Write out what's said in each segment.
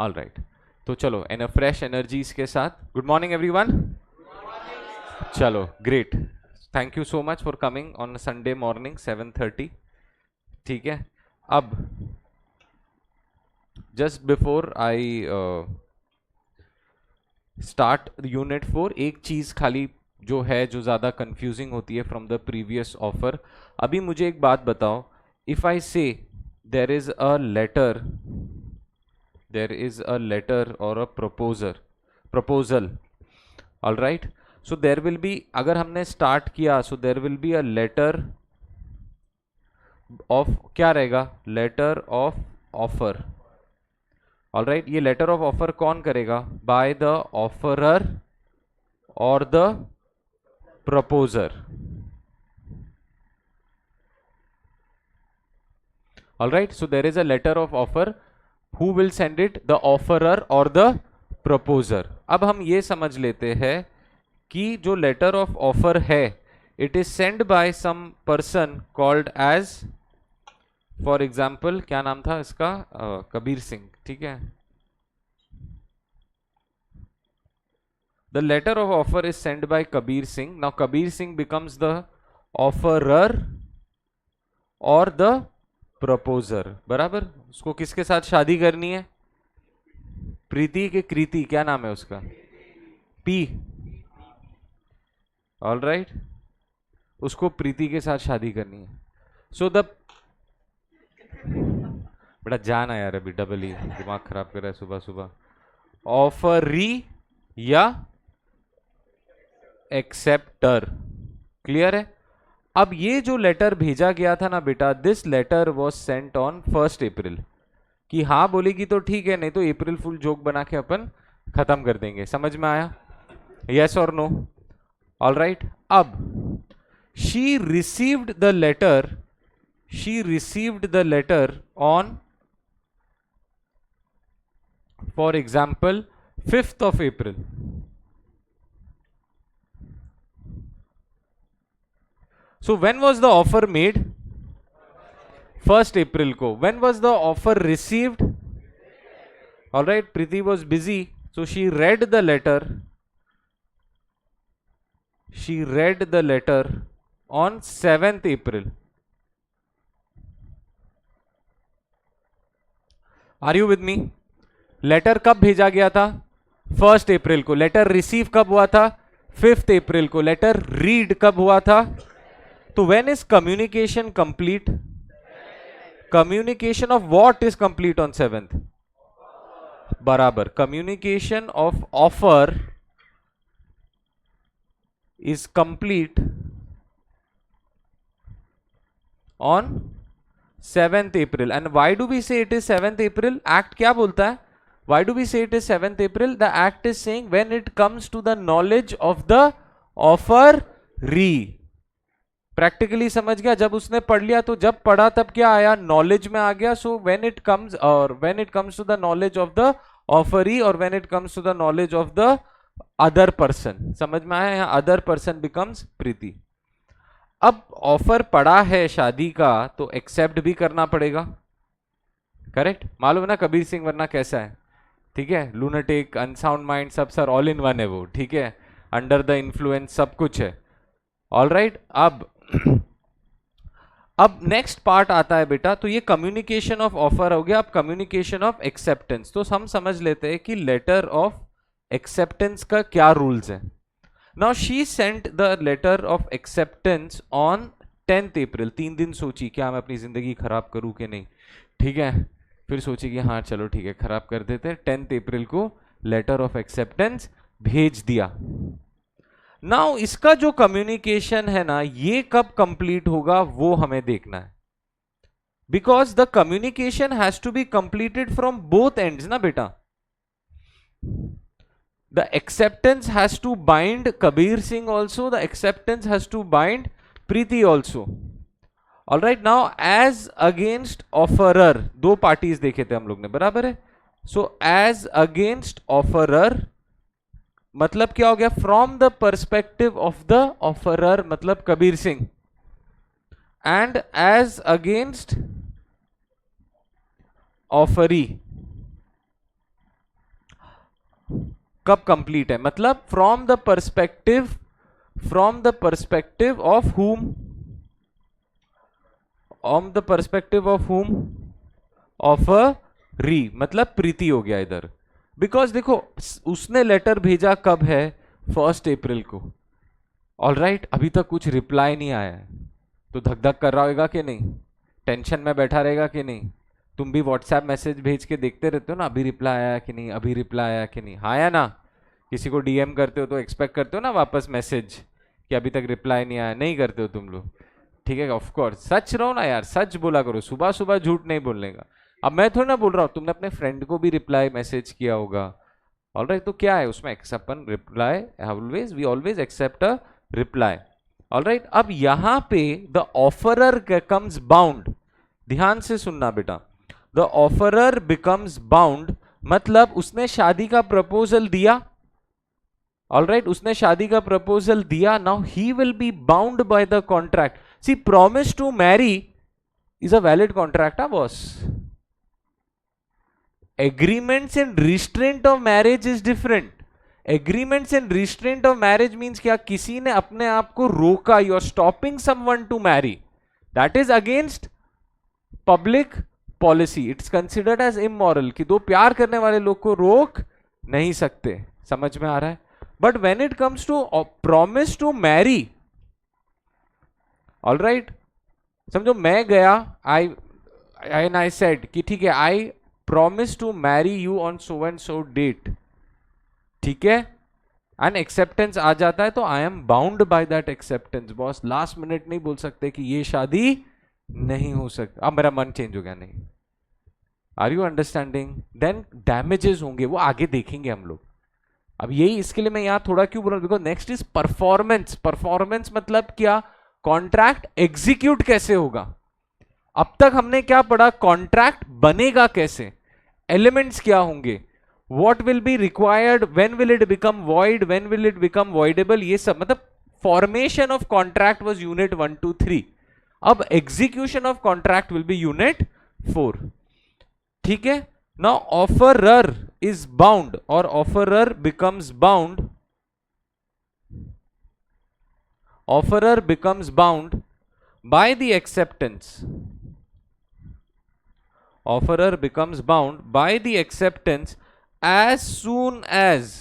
All right, तो चलो in fresh energies के साथ गुड मॉर्निंग एवरीवन। चलो great, thank you so much for coming on Sunday morning 7:30। ठीक है, अब just before I start unit 4, एक चीज खाली जो है जो ज्यादा कंफ्यूजिंग होती है फ्रॉम द प्रीवियस ऑफर। अभी मुझे एक बात बताओ, if I say there is a letter, there is a letter or a proposal, all right, so there will be, अगर हमने स्टार्ट किया, so there will be a letter of, क्या रहेगा, letter of offer, all right. ये letter of offer कौन करेगा, by the offerer और the proposer, all right. So there is a letter of offer, Who will send it? The offerer or the proposer. अब हम ये समझ लेते हैं कि जो लेटर ऑफ ऑफर है, it is send by some person called as, for example क्या नाम था इसका, कबीर सिंह, ठीक है। The letter of offer is send by Kabir Singh. Now Kabir Singh becomes the offerer और द प्रपोजर, बराबर। उसको किसके साथ शादी करनी है, प्रीति के कृति, क्या नाम है उसका, पी, ऑल राइट, उसको प्रीति के साथ शादी करनी है। सो द, बड़ा जाना यार, अभी डबल ही दिमाग खराब कर रहा है सुबह सुबह। ऑफरी या एक्सेप्टर, क्लियर है। अब ये जो लेटर भेजा गया था ना बेटा, this letter was sent on 1 April, कि हाँ बोलेगी तो ठीक है, नहीं तो अप्रैल फुल जोक बना के अपन खत्म कर देंगे। समझ में आया, यस और नो, ऑल राइट। अब she received the later on, for example 5th of April, so when was the offer made, 1st April को। when was the offer received, all right, Preeti was busy, so she read the letter on 7th April। are you with me? Letter कब भेजा गया था, 1st April को। Letter receive कब हुआ था, 5th April को। लेटर रीड कब हुआ था, तो when is communication complete? Communication of what is complete on 7th? बराबर, communication of offer is complete on 7th April. And why do we say it is 7th April? Act क्या बोलता है? Why do we say it is 7th April? The act is saying when it comes to the knowledge of the offeree. Practically समझ गया, जब उसने पढ़ लिया तो जब पढ़ा तब क्या आया, नॉलेज में आ गया। सो व्हेन इट कम्स, और when it comes to the knowledge of the offeree, और when it comes to the knowledge of the other person, समझ में आया, यहाँ अदर पर्सन बिकम्स प्रीति। अब ऑफर पड़ा है शादी का, तो एक्सेप्ट भी करना पड़ेगा, करेक्ट। मालूम है ना कबीर सिंह वरना कैसा है, ठीक है, लूनेटिक, अनसाउंड माइंड, सब सर ऑल इन वन है वो, ठीक है, अंडर द इन्फ्लुएंस सब कुछ है, ऑल राइट। अब नेक्स्ट पार्ट आता है बेटा, तो ये कम्युनिकेशन ऑफ ऑफर हो गया। अब कम्युनिकेशन ऑफ एक्सेप्टेंस, तो हम समझ लेते हैं कि लेटर ऑफ एक्सेप्टेंस का क्या रूल्स है। Now she sent the letter of acceptance on 10th April। 3 दिन सोची क्या मैं अपनी जिंदगी खराब करूं कि नहीं, ठीक है, फिर सोची कि हाँ चलो ठीक है खराब कर देते हैं। 10th April को लेटर ऑफ एक्सेप्टेंस भेज दिया। नाउ इसका जो कम्युनिकेशन है ना, ये कब कंप्लीट होगा वो हमें देखना है, because the communication has to be completed from both ends ना बेटा। The acceptance has to bind Kabir Singh also, the acceptance has to bind Preeti also, all right. Now as against offeror, दो पार्टीज देखे थे हम लोग ने, बराबर है। सो एज अगेंस्ट ऑफरर मतलब क्या हो गया, from the perspective of the offerer मतलब Kabir Singh, and as against offeree कब कंप्लीट है, मतलब from the perspective of whom, on the perspective of whom, offeree, मतलब प्रीति हो गया इधर। बिकॉज देखो उसने लेटर भेजा कब है, 1 अप्रैल को। ऑल राइट, अभी तक कुछ रिप्लाई नहीं आया है, तो धक धक कर रहा होगा कि नहीं, टेंशन में बैठा रहेगा कि नहीं। तुम भी व्हाट्सएप मैसेज भेज के देखते रहते हो ना, अभी रिप्लाई आया कि नहीं, अभी रिप्लाई आया कि नहीं, हाँ या ना। किसी को डीएम करते हो तो एक्सपेक्ट करते हो ना वापस मैसेज कि अभी तक रिप्लाई नहीं आया, नहीं करते हो तुम लोग, ठीक है। ऑफ कोर्स सच रहो ना यार, सच बोला करो, सुबह सुबह झूठ नहीं बोलने का। अब मैं थोड़ा ना बोल रहा हूँ, तुमने अपने फ्रेंड को भी रिप्लाई मैसेज किया होगा, ऑलराइट, तो क्या है उसमें accept reply, always we always accept a reply, alright. अब यहां पे द ऑफरर कम्स बाउंड, ध्यान से सुनना बेटा, द ऑफरर बिकम्स बाउंड, मतलब उसने शादी का प्रपोजल दिया, ऑलराइट, उसने शादी का प्रपोजल दिया, now he will be bound by the contract. See promise to marry is a valid contract, boss. Agreements and restraint of marriage is different. Agreements and restraint of marriage means क्या, किसी ने अपने आप को रोका, you are stopping someone to marry, that is against public policy, it's considered as immoral, कि दो प्यार करने वाले लोग को रोक नहीं सकते, समझ में आ रहा है। But when it comes to promise to marry, alright, समझो मैं गया, आई सेड कि ठीक है, I promise to marry you on so and so date, ठीक है, एंड एक्सेप्टेंस आ जाता है, तो I am bound by that acceptance. Boss last minute नहीं बोल सकते कि ये शादी नहीं हो सकता, अब मेरा मन चेंज हो गया, नहीं। Are you understanding? Then damages होंगे, वो आगे देखेंगे हम लोग। अब यही इसके लिए मैं यहां थोड़ा क्यों बोल रहा हूं, because next is performance. Performance मतलब क्या, कॉन्ट्रैक्ट एग्जीक्यूट कैसे होगा। अब तक हमने क्या पढ़ा, कॉन्ट्रैक्ट बनेगा कैसे, एलिमेंट्स क्या होंगे, what will be required, when will it become void, when will it become voidable, ये सब, मतलब formation of contract was unit 1 2 3। अब execution of contract will be unit 4, ठीक है। नाउ ऑफरर इज बाउंड, और offeror becomes bound, offerer becomes bound by the acceptance, offerer becomes bound by the acceptance as soon as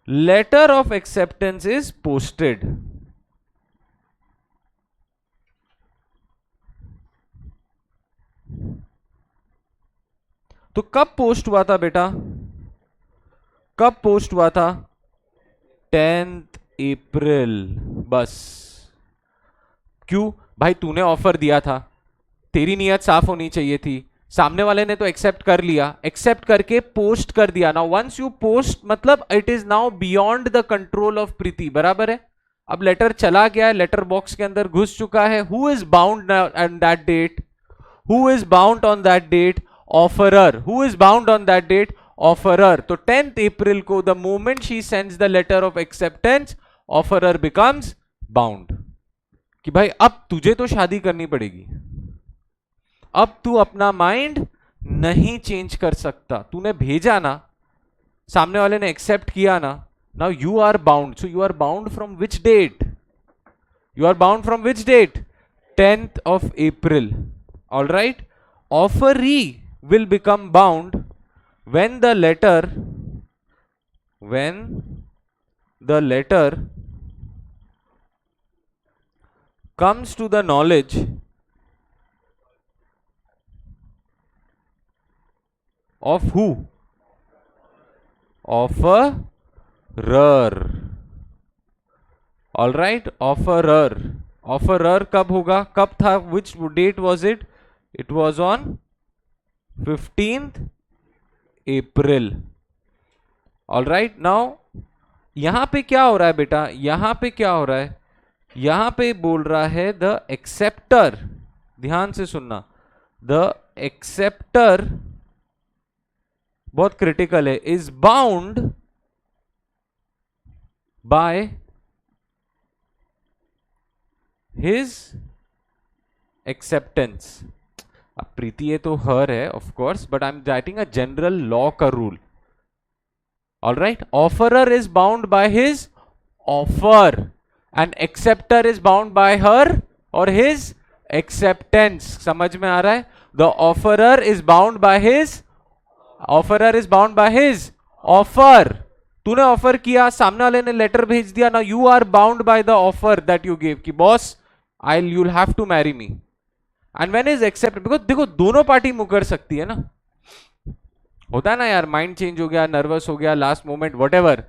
letter of acceptance is posted। तो कब post हुआ था बेटा, कब post हुआ था, 10 अप्रैल, बस। क्यों भाई, तूने ऑफर दिया था, तेरी नीयत साफ होनी चाहिए थी, सामने वाले ने तो एक्सेप्ट कर लिया, एक्सेप्ट करके पोस्ट कर दिया। नाउ वंस यू पोस्ट, मतलब it is now beyond the control of Preeti, बराबर है। अब लेटर चला गया है, लेटर बॉक्स के अंदर घुस चुका है, who is bound on that date, who is bound on that date, offeror. Who is bound on that date, offeror. तो 10th अप्रैल को the moment she sends the letter of acceptance, offeror becomes bound, कि भाई अब तुझे तो शादी करनी पड़ेगी, अब तू अपना माइंड नहीं चेंज कर सकता, तूने भेजा ना, सामने वाले ने एक्सेप्ट किया ना, now you are bound. So you are bound from which date, you are bound from which date, 10th of April, all right। Offeree will become bound when the letter comes to the knowledge of who, offerer, all right, offerer। offerer कब होगा, कब था, which date was it, it was on 15th April, all right। now यहां पे क्या हो रहा है बेटा, यहां पे क्या हो रहा है, यहां पे बोल रहा है द एक्सेप्टर, ध्यान से सुनना, द एक्सेप्टर बहुत क्रिटिकल है, is bound by his acceptance. अब प्रीति ये तो हर है of course, but I am writing a general law का rule, all right, offerer is bound by his offer and acceptor is bound by her और his acceptance. समझ में आ रहा है? The offerer is bound by his offer. तूने offer किया, सामने वाले ने लेटर भेज दिया ना, you are bound by the offer that you give कि boss you'll have to marry me. And when is accept, because देखो दोनों पार्टी मुकर सकती है ना, होता है ना यार, माइंड चेंज हो गया, नर्वस हो गया, लास्ट मोमेंट व्हाटएवर.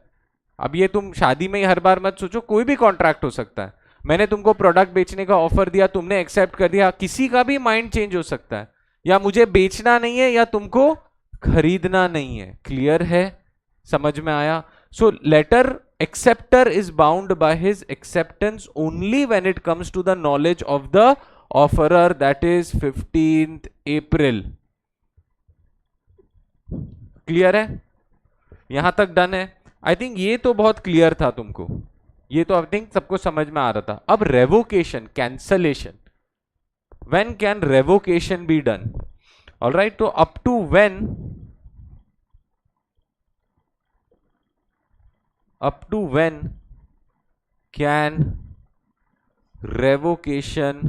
अब ये तुम शादी में ही हर बार मत सोचो, कोई भी कॉन्ट्रैक्ट हो सकता है. मैंने तुमको प्रोडक्ट बेचने का ऑफर दिया, तुमने एक्सेप्ट कर दिया, किसी का भी माइंड चेंज हो सकता है. या मुझे बेचना नहीं है या तुमको खरीदना नहीं है. क्लियर है? समझ में आया? सो letter acceptor is bound by his acceptance only when it comes to the knowledge of the offerer, that is 15th April. Clear है? यहां तक डन है? आई थिंक ये तो बहुत क्लियर था तुमको, ये तो आई थिंक सबको समझ में आ रहा था. अब revocation, cancellation, when can revocation be done? All, right up to when can revocation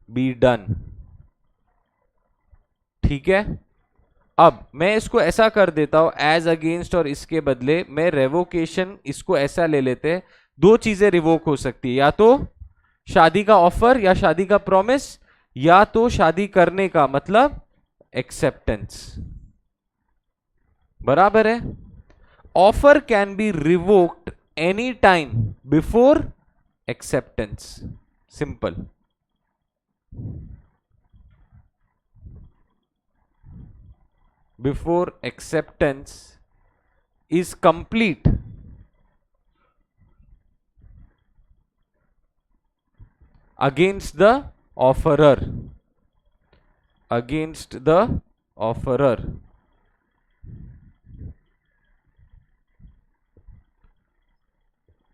be done? ठीक है. अब मैं इसको ऐसा कर देता हूं एज अगेंस्ट, और इसके बदले मैं रेवोकेशन इसको ऐसा ले लेते हैं. दो चीजें रिवोक हो सकती है, या तो शादी का ऑफर या शादी का प्रॉमिस, या तो शादी करने का मतलब एक्सेप्टेंस. बराबर है? Offer can be revoked any time before acceptance. Simple. Before acceptance is complete, against the offerer. Against the offerer.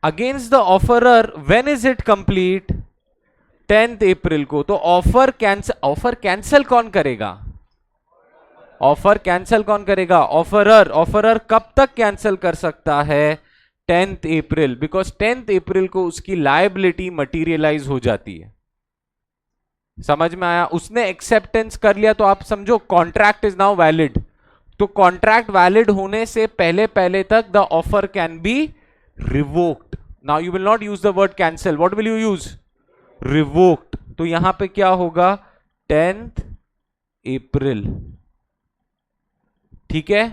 Against the offeror, when is it complete? 10th April को. तो ऑफर कैंसिल कौन करेगा? Offer cancel कौन करेगा? Offeror. Offeror कब तक cancel कर सकता है? 10th April, because 10th April को उसकी लायबिलिटी मटीरियलाइज हो जाती है. समझ में आया? उसने एक्सेप्टेंस कर लिया तो आप समझो कॉन्ट्रैक्ट इज नाउ वैलिड. तो कॉन्ट्रैक्ट वैलिड होने से पहले पहले तक the offer can be revoked. Now you will not use the word cancel. What will you use? Revoked. तो यहां पे क्या होगा? 10th April. ठीक है?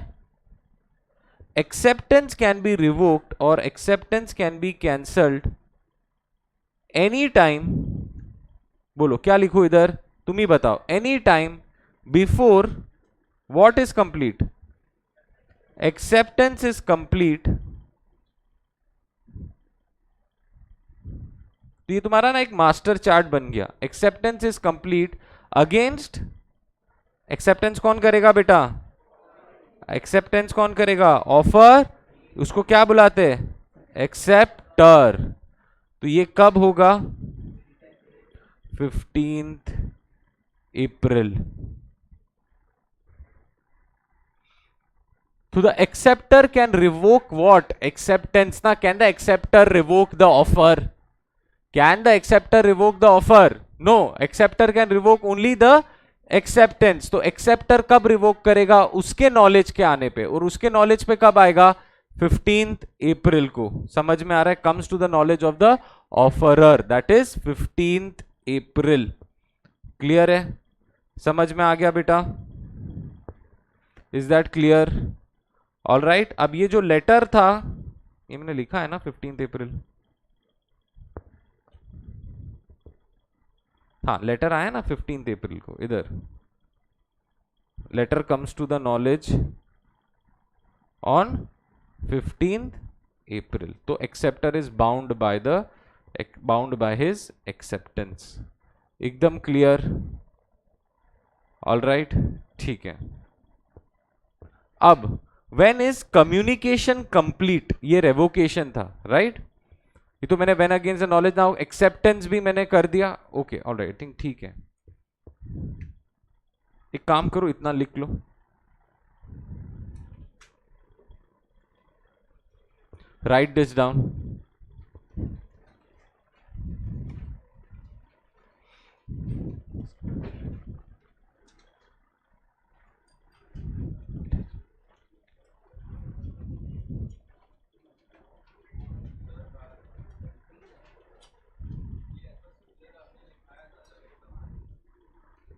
Acceptance can be revoked or acceptance can be cancelled any time. बोलो क्या लिखो इधर, तुम ही बताओ. Any time before what is complete? Acceptance is complete. तो ये तुम्हारा ना एक मास्टर चार्ट बन गया. Acceptance is complete against. Acceptance कौन करेगा बेटा? एक्सेप्टेंस कौन करेगा? ऑफर. उसको क्या बुलाते हैं? एक्सेप्टर. तो ये कब होगा? 15th April. तो the acceptor can revoke what? Acceptance ना. Can the acceptor revoke the offer? Can the acceptor revoke the offer? No, acceptor can revoke only the acceptance. तो acceptor कब revoke करेगा? उसके knowledge के आने पे. और उसके knowledge पे कब आएगा? 15th अप्रैल को. समझ में आ रहा है? comes to the knowledge of the offerer, that is 15th April. Clear है? समझ में आ गया बेटा? Is that clear? All right. अब ये जो लेटर था, ये मैंने लिखा है ना 15th अप्रैल. हाँ, लेटर आया ना 15th अप्रैल को. इधर letter comes to the knowledge on 15th April. तो acceptor is bound by his acceptance. एकदम क्लियर? ऑल राइट, ठीक है. अब व्हेन इज कम्युनिकेशन कंप्लीट? ये रेवोकेशन था, राइट? ये तो मैंने when against the knowledge, now acceptance भी मैंने कर दिया. ओके, ऑलराइट, आई थिंक ठीक है. एक काम करो, इतना लिख लो. Right this down.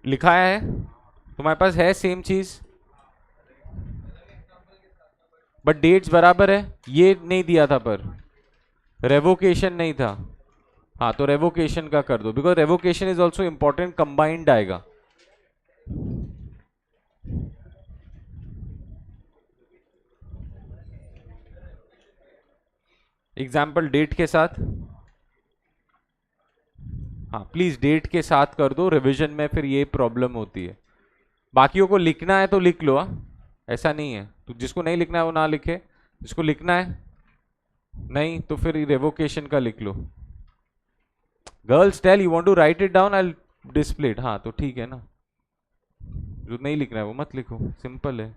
लिखा है तुम्हारे पास है सेम चीज, बट डेट्स बराबर है. ये नहीं दिया था पर रेवोकेशन नहीं था. हाँ तो रेवोकेशन का कर दो, because revocation is also important, combined आएगा. एग्जाम्पल डेट के साथ. हाँ प्लीज डेट के साथ कर दो, रिवीजन में फिर ये प्रॉब्लम होती है. बाकियों को लिखना है तो लिख लो. ऐसा नहीं है तो जिसको नहीं लिखना है वो ना लिखे, जिसको लिखना है नहीं तो फिर रेवोकेशन का लिख लो. Girls tell you want to write it down, I display it. हाँ तो ठीक है ना, जो नहीं लिखना है वो मत लिखो, सिंपल है.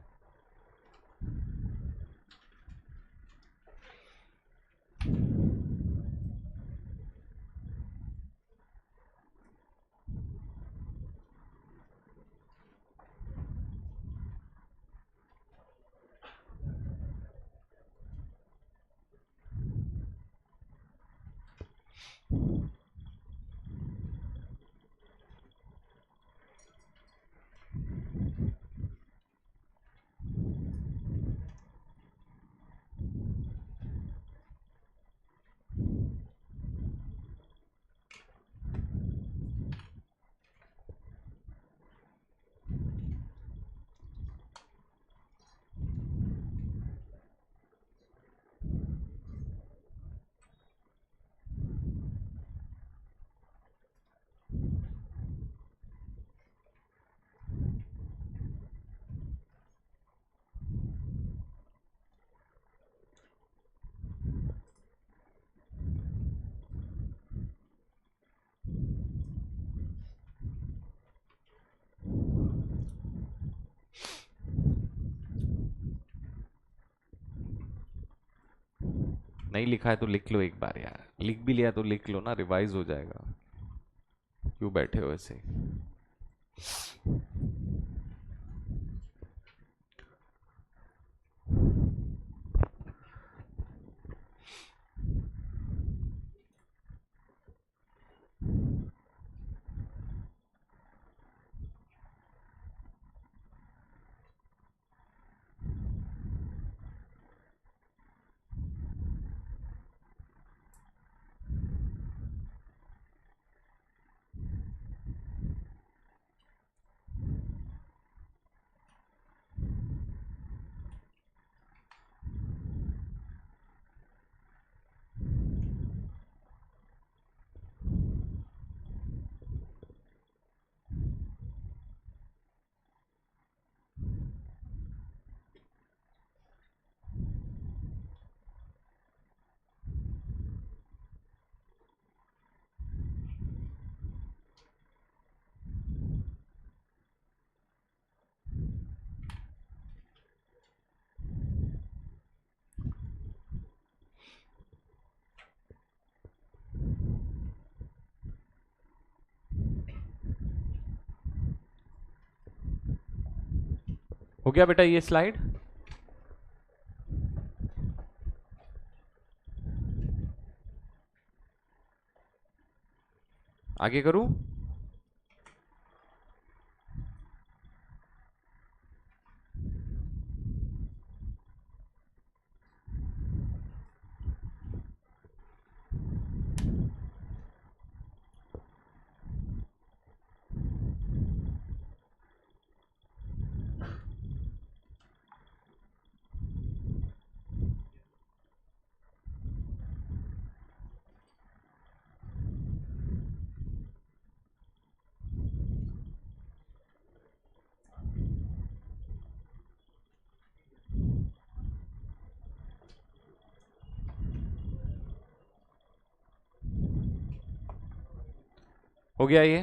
नहीं लिखा है तो लिख लो एक बार यार, लिख भी लिया तो लिख लो ना, रिवाइज हो जाएगा. क्यों बैठे हो ऐसे. हो गया बेटा ये स्लाइड. आगे करूं. हो गया ये.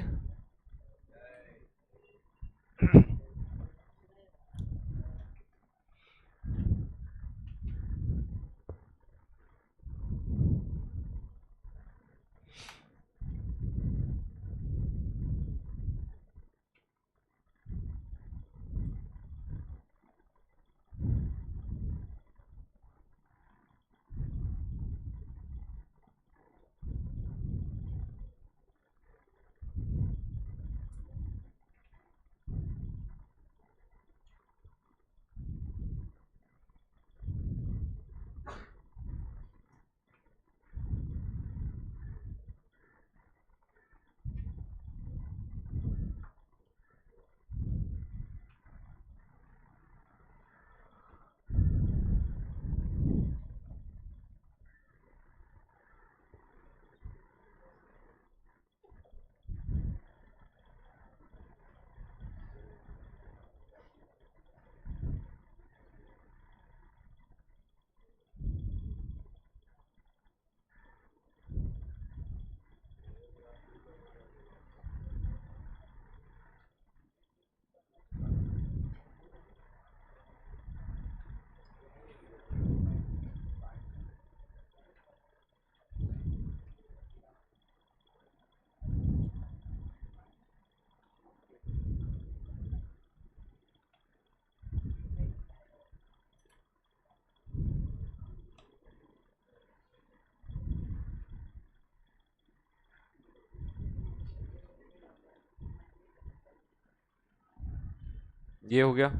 ये हो गया।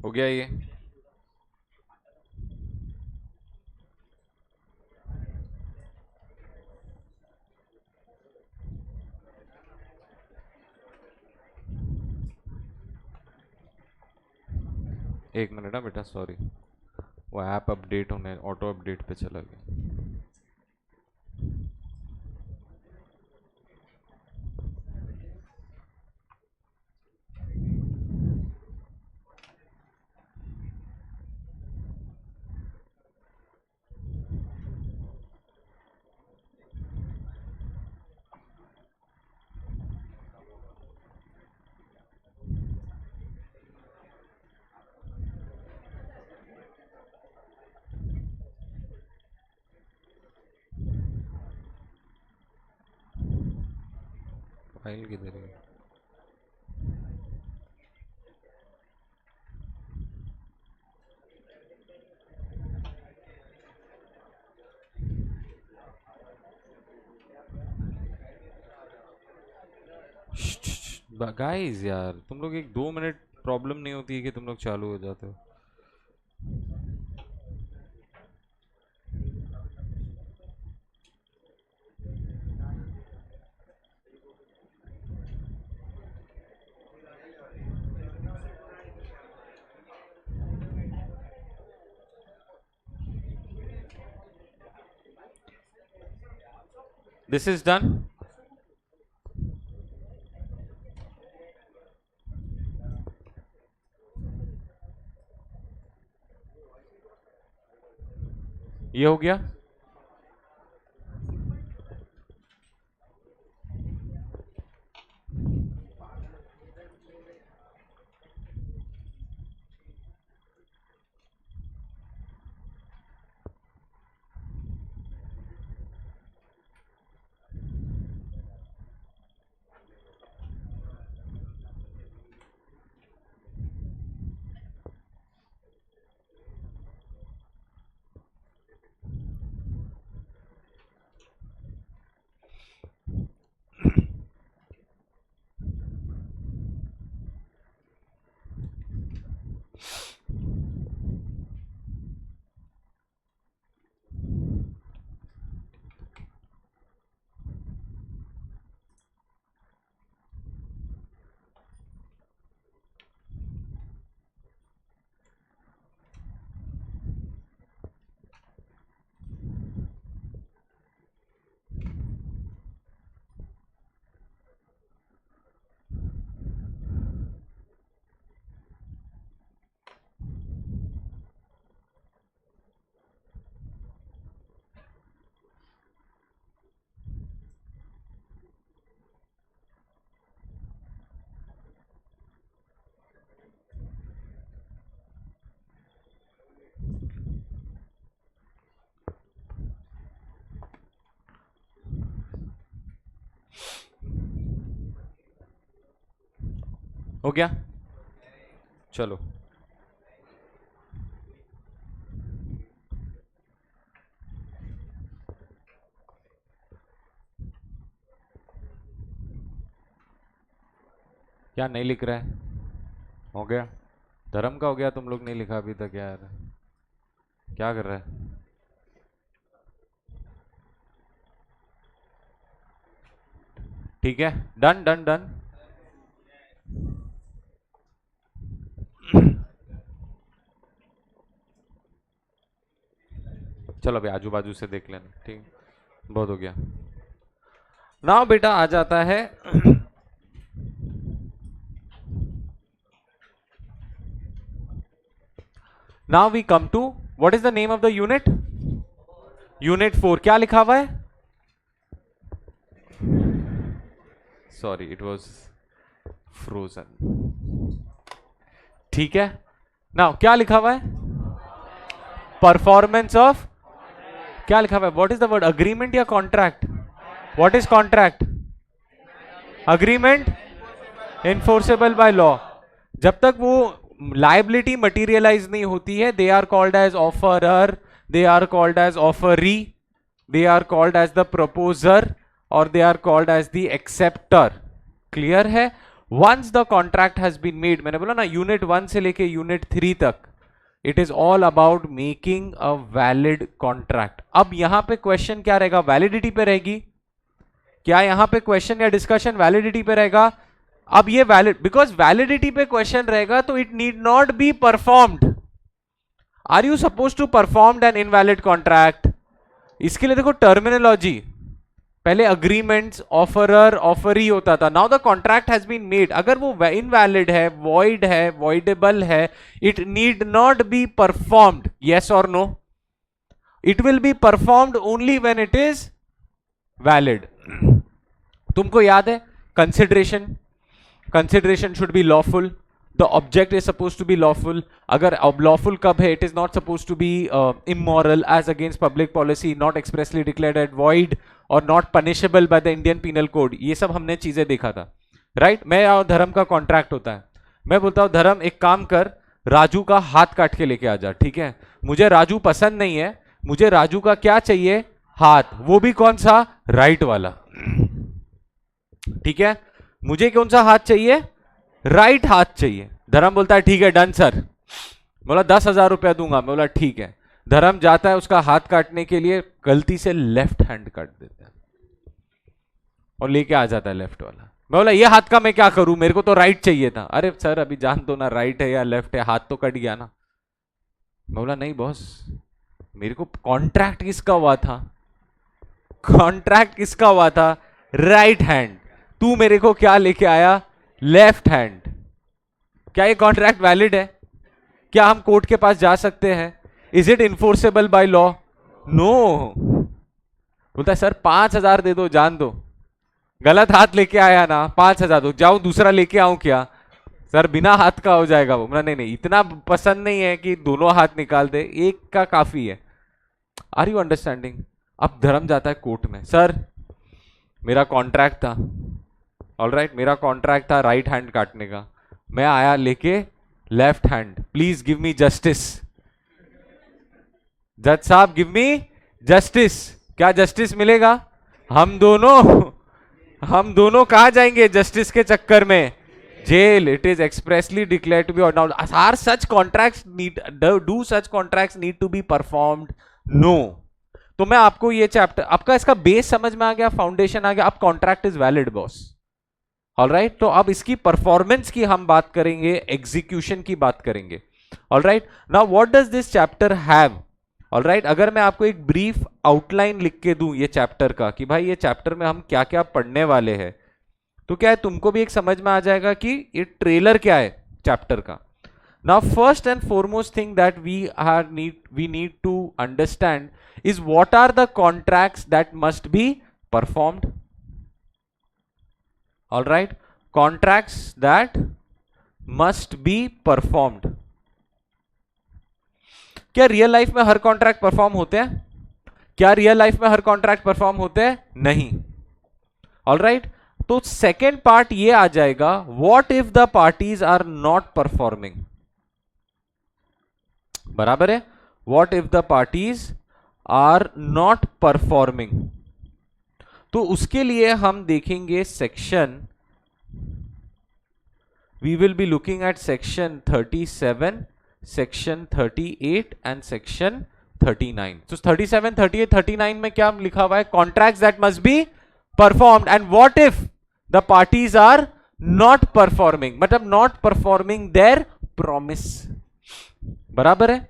हो गया ये। एक मिनट ना बेटा, सॉरी, वो ऐप अपडेट होने ऑटो अपडेट पे चला गया। फाइल किधर है? गाइस यार, तुम लोग एक 2 मिनट प्रॉब्लम नहीं होती है कि तुम लोग चालू हो जाते हो? This is done. ये हो गया। हो गया, चलो। क्या नहीं लिख रहा है? हो गया धर्म का, हो गया, तुम लोग नहीं लिखा अभी तक यार, क्या कर रहा है? ठीक है, डन डन डन। चलो अभी आजू बाजू से देख लेना, ठीक, बहुत हो गया। नाउ बेटा आ जाता है now we come to what is the name of the unit? Unit 4। क्या लिखा हुआ है? Sorry it was frozen. ठीक है, नाउ क्या लिखा हुआ है? परफॉर्मेंस ऑफ, क्या लिखा हुआ है? What is the word? Agreement या contract? What is contract? Agreement enforceable by law. जब तक वो लाइबिलिटी मटीरियलाइज नहीं होती है, they are called as offerer, they are called as offeree, they are called as the proposer, और they are called as the acceptor. Clear है? Once the contract has been made, मैंने बोला ना unit 1 से लेके यूनिट 3 तक, it is all about making a valid contract. अब यहां पे क्वेश्चन क्या रहेगा? वैलिडिटी पे रहेगी क्या? यहां पे क्वेश्चन या डिस्कशन वैलिडिटी पे रहेगा। अब ये वैलिड, बिकॉज वैलिडिटी पे क्वेश्चन रहेगा तो it need not be performed. Are you suppose to perform an invalid contract? इसके लिए देखो टर्मिनोलॉजी, पहले अग्रीमेंट्स, ऑफरर, ऑफरी होता था, now the contract has been made. अगर वो इनवैलिड है, वॉइड है, वॉइडेबल है, it need not be performed. Yes और no? It will be performed only when it is valid. तुमको याद है consideration, consideration should be lawful, the object is suppose to be lawful. अगर lawful कब है? It is not suppose to be immoral, as against public policy, not expressly declared at void, और not punishable by the Indian penal code. ये सब हमने चीजें देखा था, राइट? मैं और धर्म का कॉन्ट्रैक्ट होता है, मैं बोलता हूं धर्म एक काम कर, राजू का हाथ काट के लेके आ जा, ठीक है? मुझे राजू पसंद नहीं है, मुझे राजू का क्या चाहिए? हाथ, वो भी कौन सा? राइट वाला, ठीक है? मुझे कौन सा हाथ चाहिए? राइट हाथ चाहिए। धर्म बोलता है ठीक है डन सर। बोला 10,000 रुपया दूंगा। मैं बोला ठीक है। धर्म जाता है उसका हाथ काटने के लिए, गलती से लेफ्ट हैंड काट देता है और लेके आ जाता है लेफ्ट वाला। मैं बोला ये हाथ का मैं क्या करूं, मेरे को तो राइट चाहिए था। अरे सर अभी जान दो ना, राइट है या लेफ्ट है, हाथ तो कट गया ना। मैं बोला नहीं बॉस, मेरे को कॉन्ट्रैक्ट किसका हुआ था? कॉन्ट्रैक्ट किसका हुआ था? Right hand. तू मेरे को क्या लेके आया? Left hand. क्या ये कॉन्ट्रैक्ट वैलिड है? क्या हम कोर्ट के पास जा सकते हैं? Is it enforceable by law? No. बोलता है सर 5,000 दे दो, जान दो, गलत हाथ लेके आया ना, 5,000 दो, जाऊं दूसरा लेके आऊं क्या? सर बिना हाथ का हो जाएगा वो। नहीं नहीं, इतना पसंद नहीं है कि दोनों हाथ निकाल दे, एक का काफी है। Are you understanding? अब धर्म जाता है कोर्ट में, सर मेरा कॉन्ट्रैक्ट था, ऑलराइट, मेरा कॉन्ट्रैक्ट था राइट हैंड काटने का, मैं आया लेके left hand, please give me justice. जज साहब गिव मी जस्टिस। क्या जस्टिस मिलेगा? हम दोनों कहां जाएंगे जस्टिस के चक्कर में? जेल। It is expressly declare to be और now are such contracts need, do such contracts need to be performed? No. तो मैं आपको ये चैप्टर, आपका इसका बेस समझ में आ गया, फाउंडेशन आ गया, अब contract is valid boss, alright. तो अब इसकी परफॉर्मेंस की हम बात करेंगे, एग्जीक्यूशन की बात करेंगे, alright. Now what does this chapter have? Alright, अगर मैं आपको एक ब्रीफ आउटलाइन लिख के दूं ये चैप्टर का, कि भाई ये चैप्टर में हम क्या क्या पढ़ने वाले हैं, तो क्या है तुमको भी एक समझ में आ जाएगा कि ये ट्रेलर क्या है चैप्टर का। Now first and foremost thing that we need to understand is what are the contracts that must be performed? All right, contracts that must be performed. क्या रियल लाइफ में हर कॉन्ट्रैक्ट परफॉर्म होते हैं? क्या real life में हर contract perform होते हैं? नहीं। All right, तो सेकेंड पार्ट ये आ जाएगा, what if the parties are not performing? बराबर है, what if the parties are not performing. तो उसके लिए हम देखेंगे section we will be looking at section 37, section 38 and section 39. So 37, 38, 39 में क्या लिखा हुआ है? Contracts that must be performed. And what if the parties are not performing? मतलब not performing their promise. बराबर है?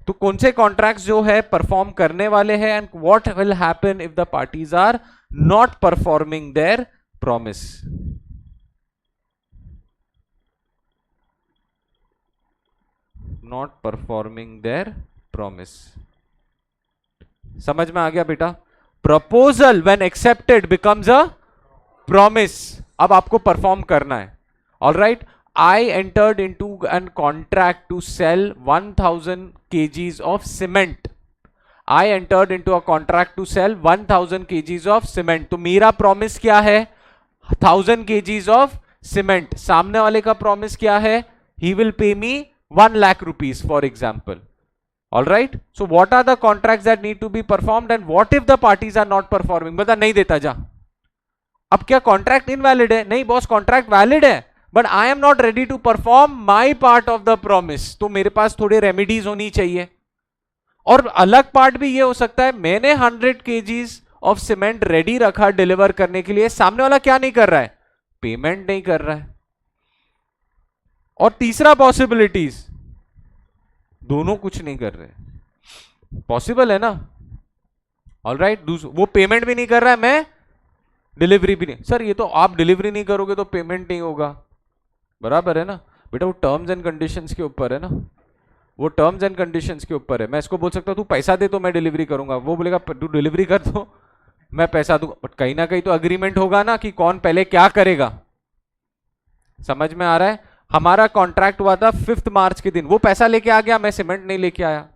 तो कौन से कॉन्ट्रैक्ट्स जो है परफॉर्म करने वाले हैं, and what will happen if the parties are not performing their promise? Not performing their promise, समझ में आ गया बेटा? Proposal when accepted becomes a promise. अब आपको परफॉर्म करना है. Alright, I entered into a contract to sell 1000 kgs of cement. I entered into a contract to sell 1000 kgs of cement. तो मेरा प्रॉमिस क्या है? 1000 kgs of cement. सामने वाले का प्रॉमिस क्या है? He will pay me 1 lakh rupees, for example. All right. So what are the contracts that need to be performed, and what if the parties are not performing? बता, नहीं देता जा. अब क्या कॉन्ट्रैक्ट इनवैलिड है? नहीं बॉस, कॉन्ट्रैक्ट वैलिड है, but I am not ready to perform my part of the promise. तो मेरे पास थोड़ी रेमेडीज होनी चाहिए. और अलग पार्ट भी ये हो सकता है, मैंने 100 kgs ऑफ सीमेंट रेडी रखा डिलीवर करने के लिए, सामने वाला क्या नहीं कर रहा है? पेमेंट नहीं कर रहा है. और तीसरा पॉसिबिलिटीज, दोनों कुछ नहीं कर रहे. पॉसिबल है ना? ऑलराइट, वो पेमेंट भी नहीं कर रहा है, मैं डिलीवरी भी नहीं. सर ये तो आप डिलीवरी नहीं करोगे तो पेमेंट नहीं होगा. बराबर है ना बेटा? वो टर्म्स एंड कंडीशंस के ऊपर है ना, वो टर्म्स एंड कंडीशंस के ऊपर है. मैं इसको बोल सकता हूं तू पैसा दे तो मैं डिलीवरी करूंगा, वो बोलेगा तू डिलीवरी कर दो मैं पैसा दूंगा. बट कहीं ना कहीं तो अग्रीमेंट होगा ना कि कौन पहले क्या करेगा. समझ में आ रहा है? हमारा कॉन्ट्रैक्ट हुआ था 5 मार्च के दिन, वो पैसा लेके आ गया, मैं सीमेंट नहीं लेके आया.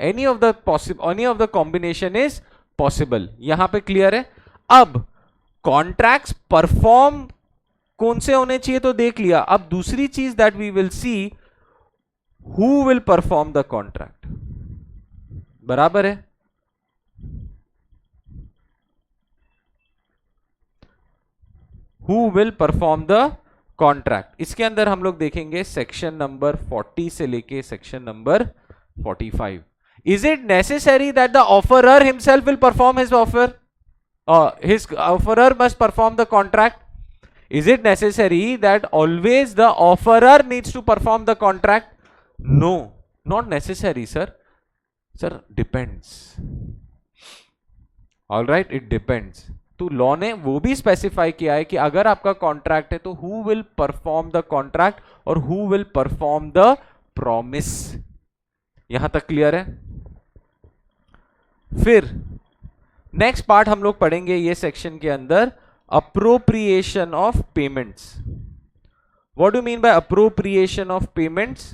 Any of the combination is possible. यहां पे क्लियर है? अब कॉन्ट्रैक्ट्स परफॉर्म कौन से होने चाहिए तो देख लिया. अब दूसरी चीज that we will see, who will perform the contract. बराबर है? Who will perform the contract. इसके अंदर हम लोग देखेंगे सेक्शन नंबर 40 से लेके section number 45. Is it necessary that the offeror himself will perform his offer? His offerer must perform the contract. Is it necessary that always the offerer needs to perform the contract? No, not necessary, sir. Sir, depends. All right, it depends. तो law ने वो भी specify किया है कि अगर आपका contract है तो who will perform the contract और who will perform the promise. यहां तक क्लियर है? फिर नेक्स्ट पार्ट हम लोग पढ़ेंगे ये सेक्शन के अंदर, appropriation of payments. What do mean by appropriation of payments?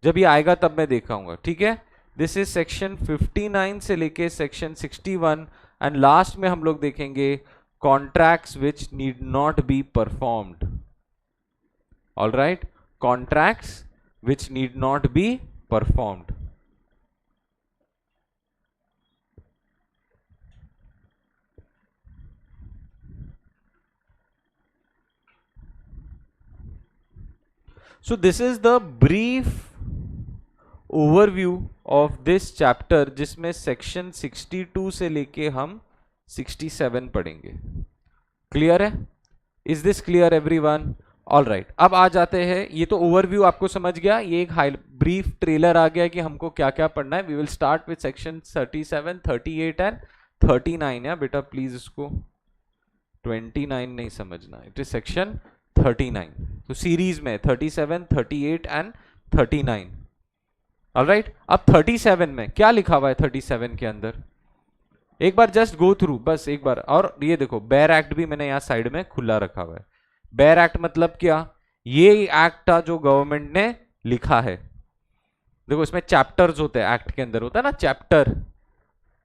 जब ये आएगा तब मैं दिखाऊंगा. ठीक है? दिस इज सेक्शन 59 से लेके सेक्शन 61, एंड लास्ट में हम लोग देखेंगे contracts which need not be performed. Alright, contracts which need not B performed. So this is the brief overview of this chapter, जिसमें सेक्शन 62 से लेके हम 67 पढ़ेंगे. क्लियर है? Is this clear everyone? All right, अब आ जाते हैं. ये तो ओवरव्यू आपको समझ गया, ये एक हाई ब्रीफ ट्रेलर आ गया कि हमको क्या क्या पढ़ना है. We will start with section 37, 38 and 39. या बेटा प्लीज इसको 29 नहीं समझना, इट इज सेक्शन 39. तो सीरीज में 37, 38 एंड 39. ऑल राइट, अब 37 में क्या लिखा हुआ है? 37 के अंदर एक बार जस्ट गो थ्रू, बस एक बार. और ये देखो, बेयर एक्ट भी मैंने यहाँ साइड में खुला रखा हुआ है. बेयर एक्ट मतलब क्या? ये एक्ट था जो गवर्नमेंट ने लिखा है. देखो इसमें चैप्टर्स होते हैं, एक्ट के अंदर होता है ना चैप्टर.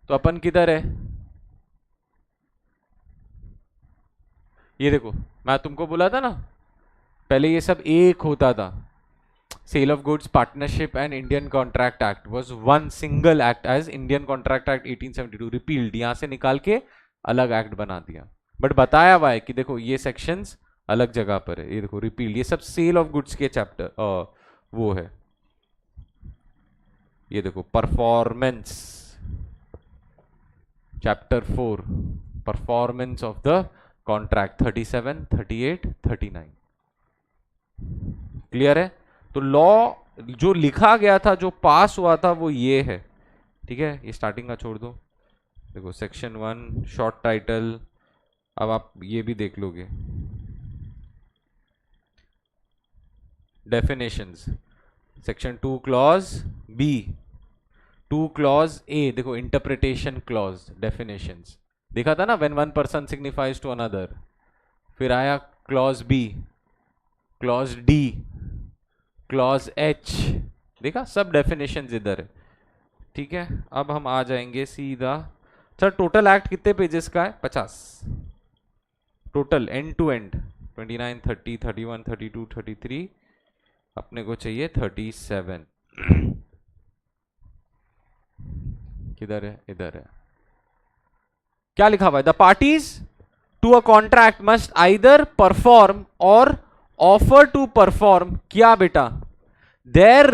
तो अपन किधर है? ये देखो, मैं तुमको बोला था ना पहले ये सब एक होता था. Sale of goods, partnership and Indian contract act was one single act as Indian contract act 1872 repealed. यहां से निकाल के अलग एक्ट बना दिया, बट बताया हुआ है कि देखो ये सेक्शंस अलग जगह पर है। ये देखो रिपील, ये सब सेल ऑफ गुड्स के चैप्टर वो है। ये देखो performance, chapter 4 performance of the contract 37, 38, 39। Clear है? तो लॉ जो लिखा गया था, जो पास हुआ था, वो ये है। ठीक है, ये स्टार्टिंग का छोड़ दो। देखो सेक्शन 1 शॉर्ट टाइटल, अब आप ये भी देख लोगे। Definitions, section 2 clause B, 2 clause A, देखो इंटरप्रिटेशन क्लॉज, डेफिनेशंस देखा था ना, when one person signifies to another. फिर आया clause B, clause D, clause H, देखा सब डेफिनेशंस इधर है। ठीक है, अब हम आ जाएंगे सीधा। सर टोटल एक्ट कितने पेजेस का है? 50 टोटल, एंड टू एंड 29, 30, 31, 32, 33, अपने को चाहिए 37। किधर है? इधर है। क्या लिखा हुआ है? The parties to a contract must either perform और ऑफर टू परफॉर्म, क्या बेटा, their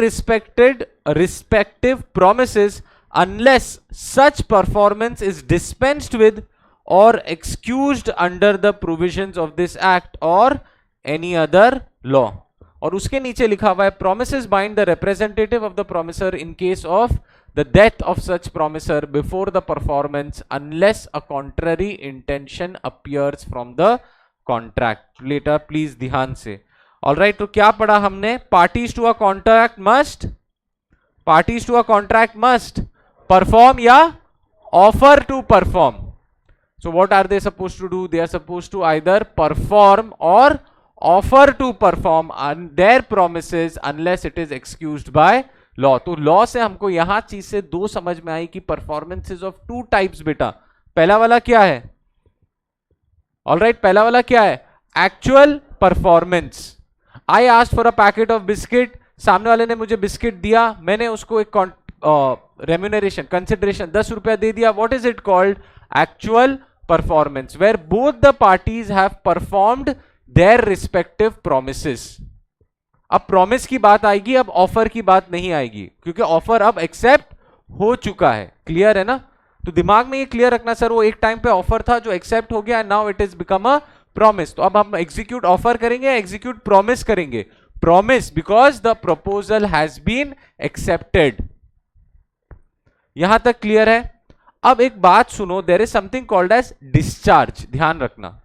respective promises unless such performance is dispensed with or excused under the provisions of this act or any other law। और उसके नीचे लिखा हुआ है promises bind the representative of the promisor in case of the death of such promisor before the performance unless a contrary intention appears from the contract। later please ध्यान से। All right, तो क्या पढ़ा हमने? Parties to a contract must, parties to a contract must perform या offer to perform. So what are they suppose to do? They are suppose to either perform और offer to perform their promises unless it is excused by law. तो law से हमको यहां चीज से दो समझ में आई कि परफॉर्मेंसेस ऑफ टू टाइप्स बेटा। पहला वाला क्या है? ऑल राइट, पहला वाला क्या है? Actual performance. I asked for a packet of biscuit, सामने वाले ने मुझे बिस्किट दिया, मैंने उसको एक रेम्यूनरेशन, कंसिडरेशन 10 रुपया दे दिया। What is it called? Actual performance, where both the parties have performed their respective promises. अब प्रॉमिस की बात आएगी, अब ऑफर की बात नहीं आएगी, क्योंकि ऑफर अब एक्सेप्ट हो चुका है। क्लियर है ना? तो दिमाग में ये क्लियर रखना, सर वो एक टाइम पे ऑफर था जो एक्सेप्ट हो गया, now it is become a promise. तो अब हम एग्जीक्यूट ऑफर करेंगे, एग्जीक्यूट प्रॉमिस करेंगे? Promise, because the proposal has been accepted. यहां तक क्लियर है? अब एक बात सुनो, there is something called as discharge, ध्यान रखना।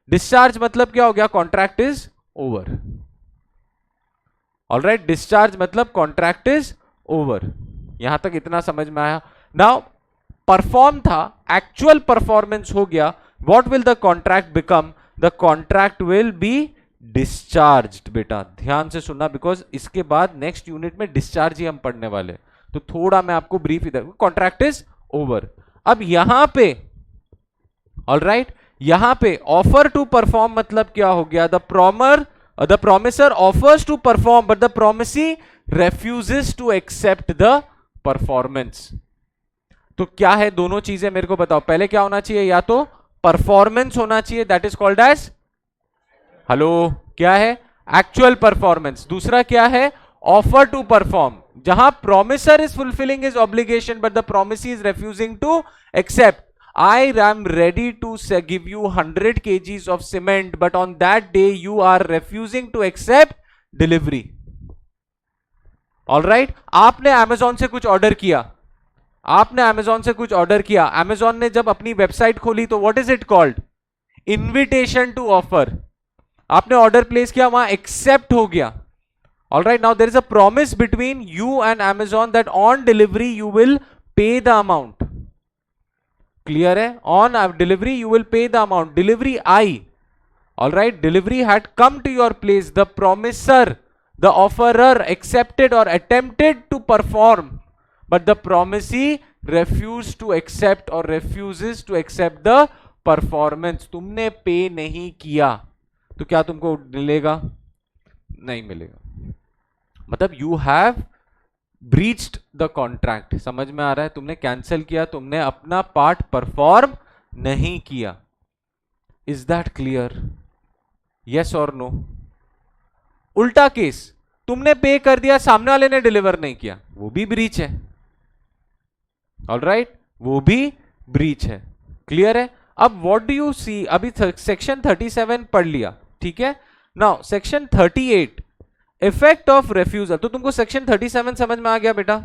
डिस्चार्ज मतलब क्या हो गया? Contract is over. All right, discharge मतलब कॉन्ट्रैक्ट इज ओवर। यहां तक इतना समझ में आया? नाउ परफॉर्म था, एक्चुअल परफॉर्मेंस हो गया, what will the contract become? The contract will be discharged. बेटा ध्यान से सुनना, बिकॉज इसके बाद नेक्स्ट यूनिट में डिस्चार्ज ही हम पढ़ने वाले, तो थोड़ा मैं आपको ब्रीफ इधर। Contract is over. अब यहां पे ऑल राइट, यहां पे ऑफर टू परफॉर्म मतलब क्या हो गया? The promisor offers to perform but the promisee refuses to accept the performance. तो क्या है दोनों चीजें मेरे को बताओ। पहले क्या होना चाहिए? या तो परफॉर्मेंस होना चाहिए, that is called as, hello क्या है? Actual performance. दूसरा क्या है? ऑफर टू परफॉर्म, जहां promisor is fulfilling his obligation but the promisee is refusing to accept. I am ready to give you 100 kgs of cement, but on that day you are refusing to accept delivery. All right? आपने Amazon से कुछ order किया, आपने Amazon से कुछ order किया, Amazon ने जब अपनी वेबसाइट खोली तो what is it called? Invitation to offer. आपने ऑर्डर प्लेस किया, वहां एक्सेप्ट हो गया। All right, now there is a promise between you and Amazon that on delivery you will pay the amount. Clear है? On delivery you will pay the amount. Delivery I, all right, delivery had come to your place. The promiser, the offerer accepted or attempted to perform, but the promisee refused to accept or refuses to accept the performance. तुमने पे नहीं किया तो क्या तुमको मिलेगा? नहीं मिलेगा। मतलब you have breached the contract. समझ में आ रहा है? तुमने कैंसिल किया, तुमने अपना पार्ट परफॉर्म नहीं किया. Is that clear? यस और नो? उल्टा केस, तुमने पे कर दिया, सामने वाले ने डिलीवर नहीं किया, वो भी ब्रीच है. ऑलराइट, वो भी ब्रीच है. क्लियर है? अब व्हाट डू यू सी? अभी सेक्शन 37 पढ़ लिया, ठीक है. Now section 38, effect of refusal. तो तुमको सेक्शन 37 समझ में आ गया बेटा?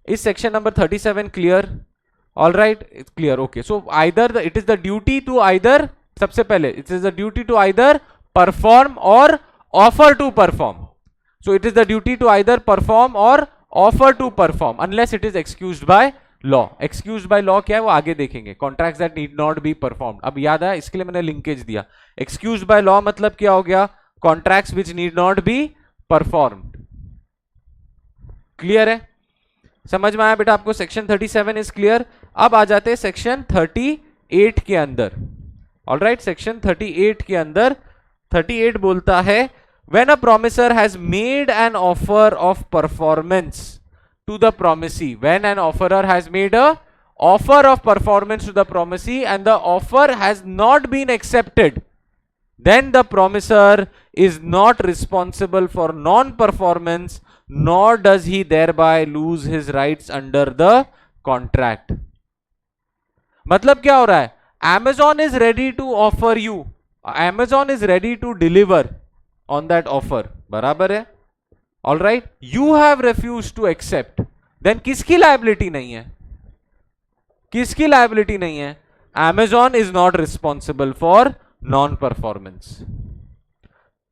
इस section number 37 clear? Alright, clear. Okay, so either it is the duty to either, सबसे पहले it is the duty to either perform और offer to perform. So it is the duty to either perform और offer to perform unless it is excused by law. Excused by law क्या है वो आगे देखेंगे. Contracts that need not be performed. अब याद है, इसके लिए मैंने लिंकेज दिया. एक्सक्यूज्ड बाय लॉ मतलब क्या हो गया? Contracts which need not be performed. Clear है? समझ में आया बेटा आपको? Section 37 is clear. अब आ जाते हैं सेक्शन 38 के अंदर. ऑलराइट, सेक्शन 38 के अंदर 38 बोलता है when a promisor has made an offer of performance to the promisee, when an offerer has made a offer of performance to the promisee and the offer has not been accepted, then the promisor is not responsible for non-performance, nor does he thereby lose his rights under the contract. मतलब क्या हो रहा है? Amazon is ready to offer you, Amazon is ready to deliver on that offer, बराबर है? All right, you have refused to accept, then किसकी liability नहीं है? किसकी liability नहीं है? Amazon is not responsible for non-performance.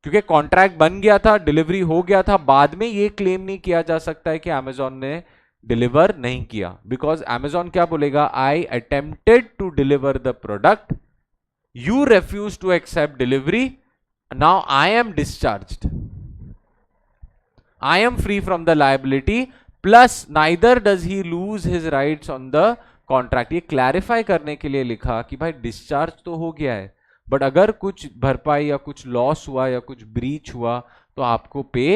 क्योंकि कॉन्ट्रैक्ट बन गया था, डिलीवरी हो गया था, बाद में ये क्लेम नहीं किया जा सकता है कि Amazon ने डिलीवर नहीं किया. बिकॉज Amazon क्या बोलेगा? I attempted to deliver the product, you refuse to accept delivery, now I am discharged, I am free from the liability, plus neither does he lose his rights on the contract. ये clarify करने के लिए लिखा कि भाई discharge तो हो गया है, बट अगर कुछ भरपाई या कुछ लॉस हुआ या कुछ ब्रीच हुआ तो आपको पे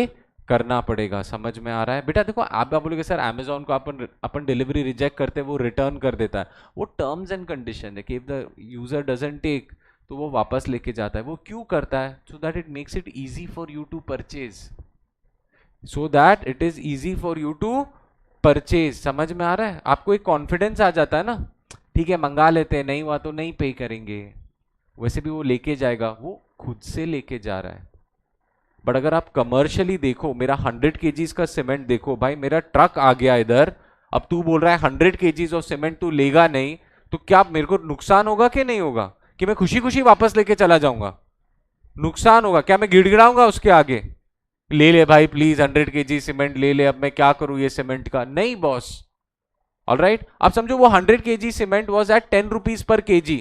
करना पड़ेगा. समझ में आ रहा है बेटा? देखो, आप बोलोगे सर Amazon को अपन डिलीवरी रिजेक्ट करते हैं, वो रिटर्न कर देता है. वो टर्म्स एंड कंडीशन है कि if the user doesn't take तो वो वापस लेके जाता है. वो क्यों करता है? So that it makes it easy for you to purchase, so that it is easy for you to purchase. समझ में आ रहा है? आपको एक कॉन्फिडेंस आ जाता है ना, ठीक है मंगा लेते हैं, नहीं हुआ तो नहीं पे करेंगे, वैसे भी वो लेके जाएगा, वो खुद से लेके जा रहा है. बट अगर आप कमर्शियली देखो, मेरा 100 kgs का सीमेंट देखो, भाई मेरा ट्रक आ गया इधर, अब तू बोल रहा है 100 kgs ऑफ सीमेंट तू लेगा नहीं, तो क्या मेरे को नुकसान होगा कि नहीं होगा? कि मैं खुशी खुशी वापस लेके चला जाऊंगा? नुकसान होगा. क्या मैं गिड़गिड़ाऊंगा उसके आगे, ले ले भाई प्लीज 100 kg सीमेंट ले ले, अब मैं क्या करूं ये सीमेंट का? नहीं बॉस. ऑलराइट, आप समझो वो 100 kg cement was at 10 rupees per kg.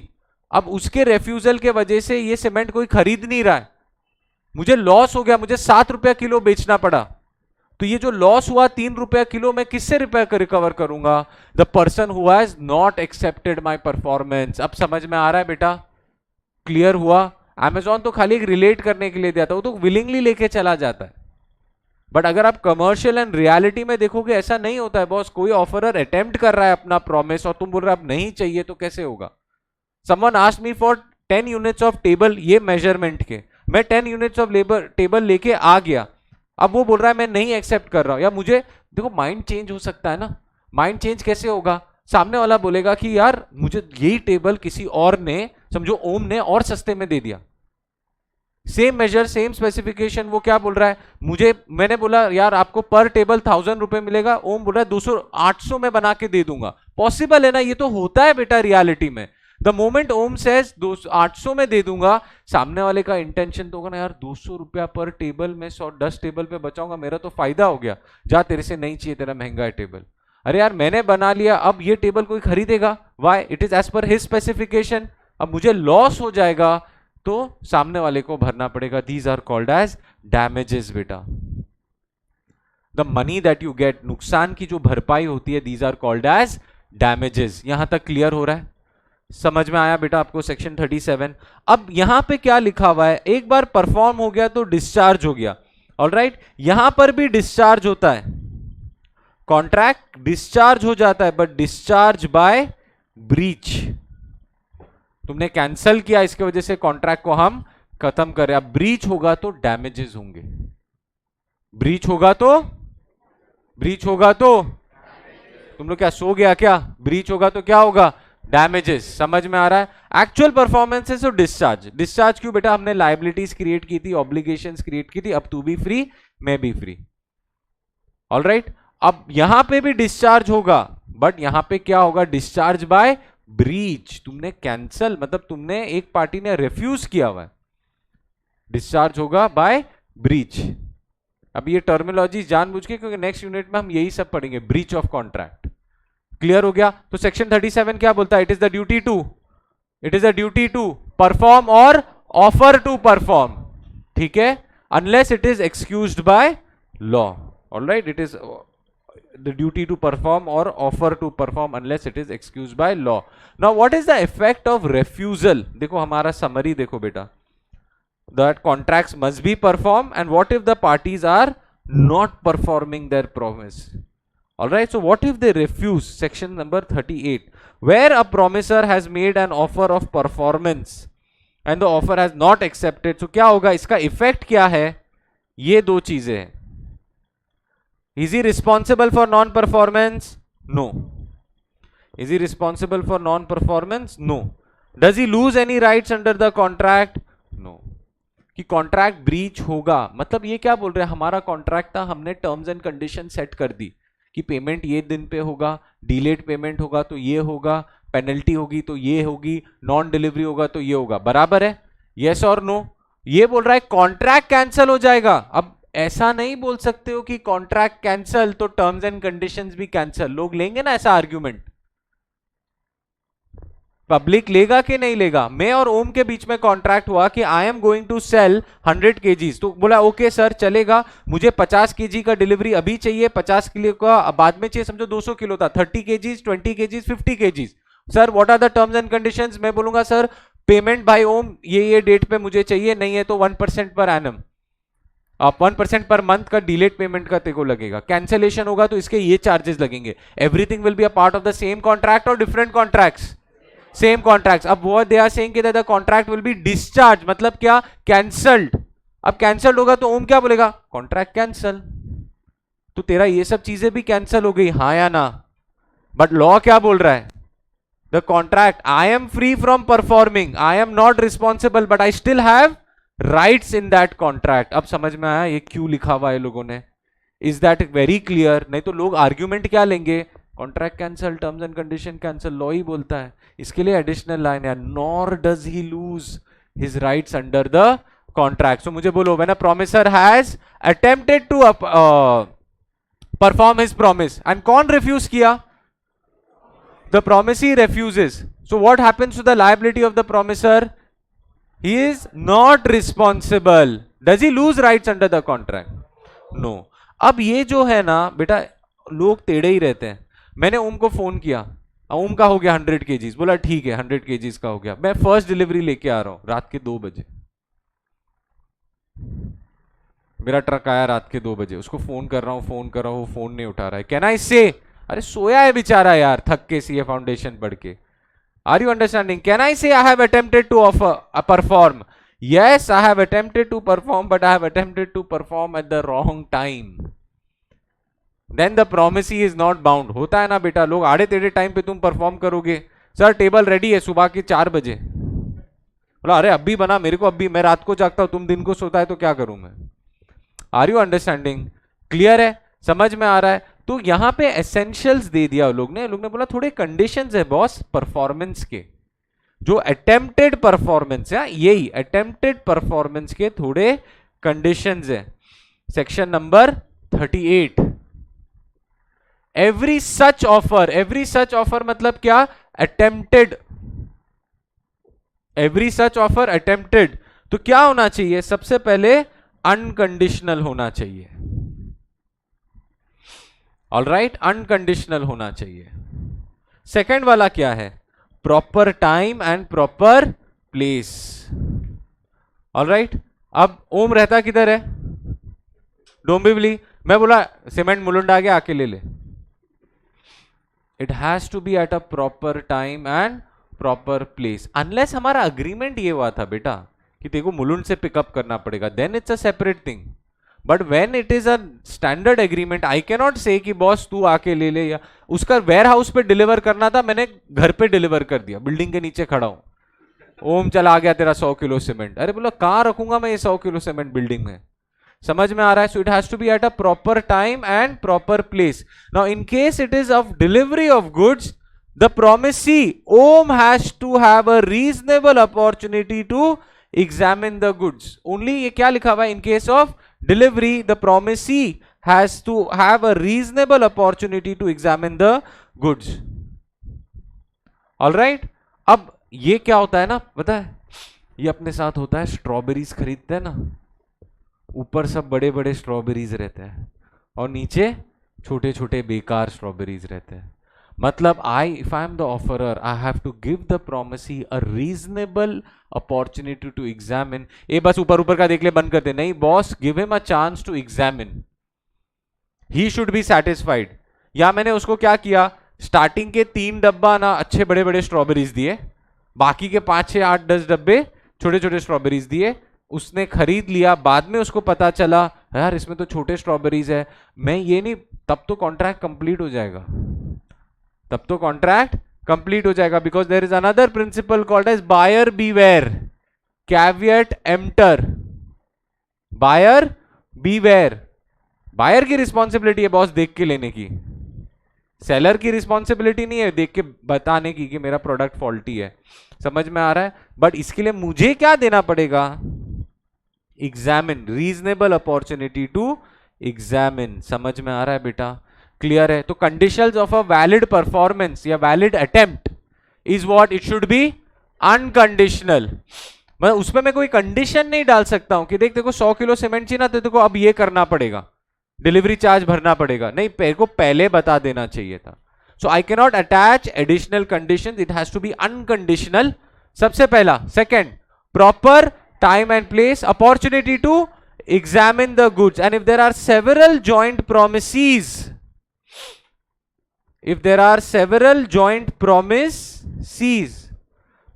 अब उसके रेफ्यूजल के वजह से ये सीमेंट कोई खरीद नहीं रहा है, मुझे लॉस हो गया, मुझे 7 रुपया किलो बेचना पड़ा. तो ये जो लॉस हुआ 3 रुपया किलो, मैं किससे रिकवर करूंगा? The person who has not accepted my performance. अब समझ में आ रहा है बेटा? क्लियर हुआ? Amazon तो खाली एक रिलेट करने के लिए दिया था, वो तो विलिंगली लेके चला जाता है. बट अगर आप कमर्शियल एंड रियलिटी में देखोगे, ऐसा नहीं होता है बॉस. कोई ऑफरर अटेम्प्ट कर रहा है अपना प्रॉमिस और तुम बोल रहे हो अब नहीं चाहिए, तो कैसे होगा? Someone asked me for 10 units of table, ये मेजरमेंट के, मैं 10 यूनिट्स ऑफ टेबल लेके आ गया, अब वो बोल रहा है मैं नहीं एक्सेप्ट कर रहा हूं. या मुझे देखो, माइंड चेंज हो सकता है ना. माइंड चेंज कैसे होगा? सामने वाला बोलेगा कि यार मुझे यही टेबल किसी और ने, समझो ओम ने, और सस्ते में दे दिया, सेम मेजर सेम स्पेसिफिकेशन. वो क्या बोल रहा है? मैंने बोला यार आपको पर टेबल 1000 रुपए मिलेगा, ओम बोल रहा है 200 800 में बना के दे दूंगा. पॉसिबल है ना? ये तो होता है बेटा रियलिटी में. द मोमेंट ओम सेज 800 में दे दूंगा, सामने वाले का इंटेंशन तो होगा ना यार 200 रुपया पर टेबल में 10 टेबल पे बचाऊंगा, मेरा तो फायदा हो गया, जा तेरे से नहीं चाहिए, तेरा महंगा है टेबल. अरे यार मैंने बना लिया, अब ये टेबल कोई खरीदेगा? Why? It is as per his specification. अब मुझे लॉस हो जाएगा तो सामने वाले को भरना पड़ेगा. These are called as damages बेटा. The money that you get, नुकसान की जो भरपाई होती है, these are called as damages. यहां तक क्लियर हो रहा है? समझ में आया बेटा आपको सेक्शन 37? अब यहां पे क्या लिखा हुआ है? एक बार परफॉर्म हो गया तो डिस्चार्ज हो गया. ऑलराइट, यहां पर भी डिस्चार्ज होता है, कॉन्ट्रैक्ट डिस्चार्ज हो जाता है, बट डिस्चार्ज बाय ब्रीच. तुमने कैंसल किया, इसके वजह से कॉन्ट्रैक्ट को हम खत्म करें। अब ब्रीच होगा तो डैमेजेस होंगे, ब्रीच होगा तो तुम लोग क्या सो गया क्या? ब्रीच होगा तो क्या होगा? डैमेजेस। समझ में आ रहा है? एक्चुअल परफॉर्मेंसेस और डिस्चार्ज। डिस्चार्ज क्यों बेटा? हमने लायबिलिटीज क्रिएट की थी, ऑब्लिगेशंस क्रिएट की थी, अब तू भी फ्री मैं भी फ्री। ऑलराइट, अब यहां पे भी डिस्चार्ज होगा, बट यहां पे क्या होगा? Discharge by breach. तुमने कैंसल, मतलब तुमने, एक पार्टी ने रिफ्यूज किया हुआ है, डिस्चार्ज होगा बाय ब्रीच। अब ये टर्मिनोलॉजी जानबूझ के, क्योंकि नेक्स्ट यूनिट में हम यही सब पढ़ेंगे, ब्रीच ऑफ कॉन्ट्रैक्ट। क्लियर हो गया? तो सेक्शन 37 क्या बोलता है? It is the duty to perform और ऑफर टू परफॉर्म, ठीक है, unless it is excused by law. Alright, it is the duty to perform or offer to perform unless it is excused by law. Now what is the effect of refusal? देखो हमारा summary देखो बेटा, that contracts must be performed, and what if the parties are not performing their promise? All right, so what if they refuse? Section number 38, where a promisor has made an offer of performance and the offer has not accepted, so क्या होगा? इसका effect क्या है? ये दो चीजें हैं। Is he responsible for non-performance? No. Is he responsible for non-performance? No. Does he lose any rights under the contract? No. कि कॉन्ट्रैक्ट ब्रीच होगा, मतलब ये क्या बोल रहे हैं? हमारा कॉन्ट्रैक्ट था, हमने टर्म्स एंड कंडीशन सेट कर दी कि पेमेंट ये दिन पे होगा, डिलेड पेमेंट होगा तो ये होगा, पेनल्टी होगी तो ये होगी, नॉन डिलीवरी होगा तो ये होगा, बराबर है? यस और नो? ये बोल रहा है कॉन्ट्रैक्ट कैंसिल हो जाएगा। अब ऐसा नहीं बोल सकते हो कि कॉन्ट्रैक्ट कैंसिल तो टर्म्स एंड कंडीशंस भी कैंसिल। लोग लेंगे ना ऐसा आर्ग्यूमेंट? पब्लिक लेगा कि नहीं लेगा? मैं और ओम के बीच में कॉन्ट्रैक्ट हुआ कि I am going to sell 100 kgs, तो बोला ओके सर चलेगा, मुझे 50 kg का डिलीवरी अभी चाहिए, 50 किलो का बाद में चाहिए, समझो 200 किलो था, 30 kgs, 20 kgs, 50 kgs। Sir what are the terms and conditions? मैं बोलूंगा सर पेमेंट बाय ओम ये डेट पे मुझे चाहिए, नहीं है तो 1% पर एनम, आप 1% पर मंथ का डिलेड पेमेंट का तेको लगेगा। कैंसिलेशन होगा तो इसके ये चार्जेस लगेंगे। Everything will be a part of the same contract और डिफरेंट कॉन्ट्रैक्ट्स? Same contracts. अब वो दे आर सेइंग कि the contract will be discharge, मतलब क्या? कैंसल्ड। अब कैंसल्ड होगा तो ओम क्या बोलेगा? Contract cancel. तो तेरा ये सब चीजें भी कैंसल हो गई, हाँ या ना? बट लॉ क्या बोल रहा है? The contract, I am free from performing, I am not responsible, but I still have rights in that contract. अब समझ में आया ये क्यों लिखा हुआ है लोगों ने? Is that very clear? नहीं तो लोग आर्ग्यूमेंट क्या लेंगे? Contract cancel, terms and condition cancel, law ही बोलता है। इसके लिए एडिशनल लाइन है, nor does he lose his rights under the contract. So मुझे बोलो, when a promisor has attempted to perform his promise and कौन रिफ्यूज किया? The promisee refuses. So what happens to the liability of the promisor? He is not responsible. Does he lose rights under the contract? No. अब ये जो है ना बेटा, लोग टेढ़े ही रहते हैं। मैंने ओम को फोन किया, ओम का हो गया 100 kgs, बोला ठीक है 100 kgs का हो गया, मैं फर्स्ट डिलीवरी लेके आ रहा हूं रात के 2 बजे, मेरा ट्रक आया रात के 2 बजे, उसको फोन कर रहा हूं, फोन नहीं उठा रहा है। कैन आई से? अरे सोया है बेचारा यार, थक के सीए फाउंडेशन पढ़ के। Are you understanding? Can I say I have attempted to perform? Yes, I have attempted to perform, but I have attempted to perform at the wrong time. Then the promisee is not bound. होता है ना बेटा, लोग आड़े टेढ़े time पे तुम perform करोगे। सर टेबल रेडी है सुबह के 4 बजे, बोला अरे अभी बना, मेरे को अभी, मैं रात को जागता हूं, तुम दिन को सोता है तो क्या करूं मैं? Are you understanding? क्लियर है? समझ में आ रहा है? तो यहां पे एसेंशियल्स दे दिया लोग ने बोला थोड़े कंडीशंस है बॉस परफॉर्मेंस के, जो अटेम्प्टेड परफॉर्मेंस है, यही अटेम्प्टेड परफॉर्मेंस के थोड़े कंडीशंस है। Section number 38, every such offer मतलब क्या? Attempted, every such offer attempted. तो क्या होना चाहिए? सबसे पहले अनकंडीशनल होना चाहिए। ऑलराइट, अनकंडीशनल होना चाहिए। सेकंड वाला क्या है? Proper time and proper place. Alright, अब ओम रहता किधर है? डोंबिवली। मैं बोला सीमेंट मुलुंडा आगे आके ले ले। It has to be at a proper time and proper place, unless हमारा अग्रीमेंट ये हुआ था बेटा कि तेरे को मुलुंड से पिकअप करना पड़ेगा, then it's a separate thing. But when it is a standard agreement, I can not say कि बॉस तू आके ले ले, या उसका वेयर हाउस पे डिलीवर करना था, मैंने घर पे डिलीवर कर दिया, बिल्डिंग के नीचे खड़ा हूं, ओम चला आ गया तेरा 100 किलो सीमेंट. अरे बोला कहां रखूंगा मैं ये 100 किलो सीमेंट बिल्डिंग में. समझ में आ रहा है? So it has to be at a proper time and proper place. Now in case it is of delivery of goods, the promisee Om has to have a reasonable opportunity to examine the goods. Only ये क्या लिखा हुआ है? In case of delivery, the promisee has to have a reasonable opportunity to examine the goods. All right? अब ये क्या होता है ना, पता है? ये अपने साथ होता है, स्ट्रॉबेरीज खरीदते हैं ना, ऊपर सब बड़े बड़े स्ट्रॉबेरीज रहते हैं और नीचे छोटे छोटे बेकार स्ट्रॉबेरीज रहते हैं. मतलब if I am the offerer, I have to give the promisee a reasonable opportunity to examine. ये बस ऊपर ऊपर का देख ले, बंद कर दे. नहीं boss, give him a chance to examine. He should be satisfied. या मैंने उसको क्या किया, स्टार्टिंग के 3 डब्बा ना अच्छे बड़े बड़े स्ट्रॉबेरीज दिए, बाकी के 5 6 8 10 डब्बे छोटे छोटे स्ट्रॉबेरीज दिए. उसने खरीद लिया, बाद में उसको पता चला यार इसमें तो छोटे स्ट्रॉबेरीज है, मैं ये नहीं, तब तो कॉन्ट्रैक्ट कंप्लीट हो जाएगा, तब तो कॉन्ट्रैक्ट कंप्लीट हो जाएगा. Because there is another principle called as buyer beware, caveat emptor. Buyer beware, buyer की रिस्पॉन्सिबिलिटी है बॉस देख के लेने की, सेलर की रिस्पॉन्सिबिलिटी नहीं है देख के बताने की कि मेरा प्रोडक्ट फॉल्टी है. समझ में आ रहा है? बट इसके लिए मुझे क्या देना पड़ेगा? Examine, reasonable opportunity to examine. समझ में आ रहा है बेटा? क्लियर है? तो conditions of a valid performance या valid attempt is what it should be unconditional. मैं उसमें मैं कोई कंडीशन नहीं डाल सकता हूं कि देख देखो 100 किलो सीमेंट चाहिए ना, तो देखो अब ये करना पड़ेगा, डिलीवरी चार्ज भरना पड़ेगा. नहीं, मेरे को पहले बता देना चाहिए था. So I can not attach additional conditions, it has to be unconditional. सबसे पहला. Second, proper time and place, opportunity to examine the goods. And if there are several joint promises, if there are several joint promises,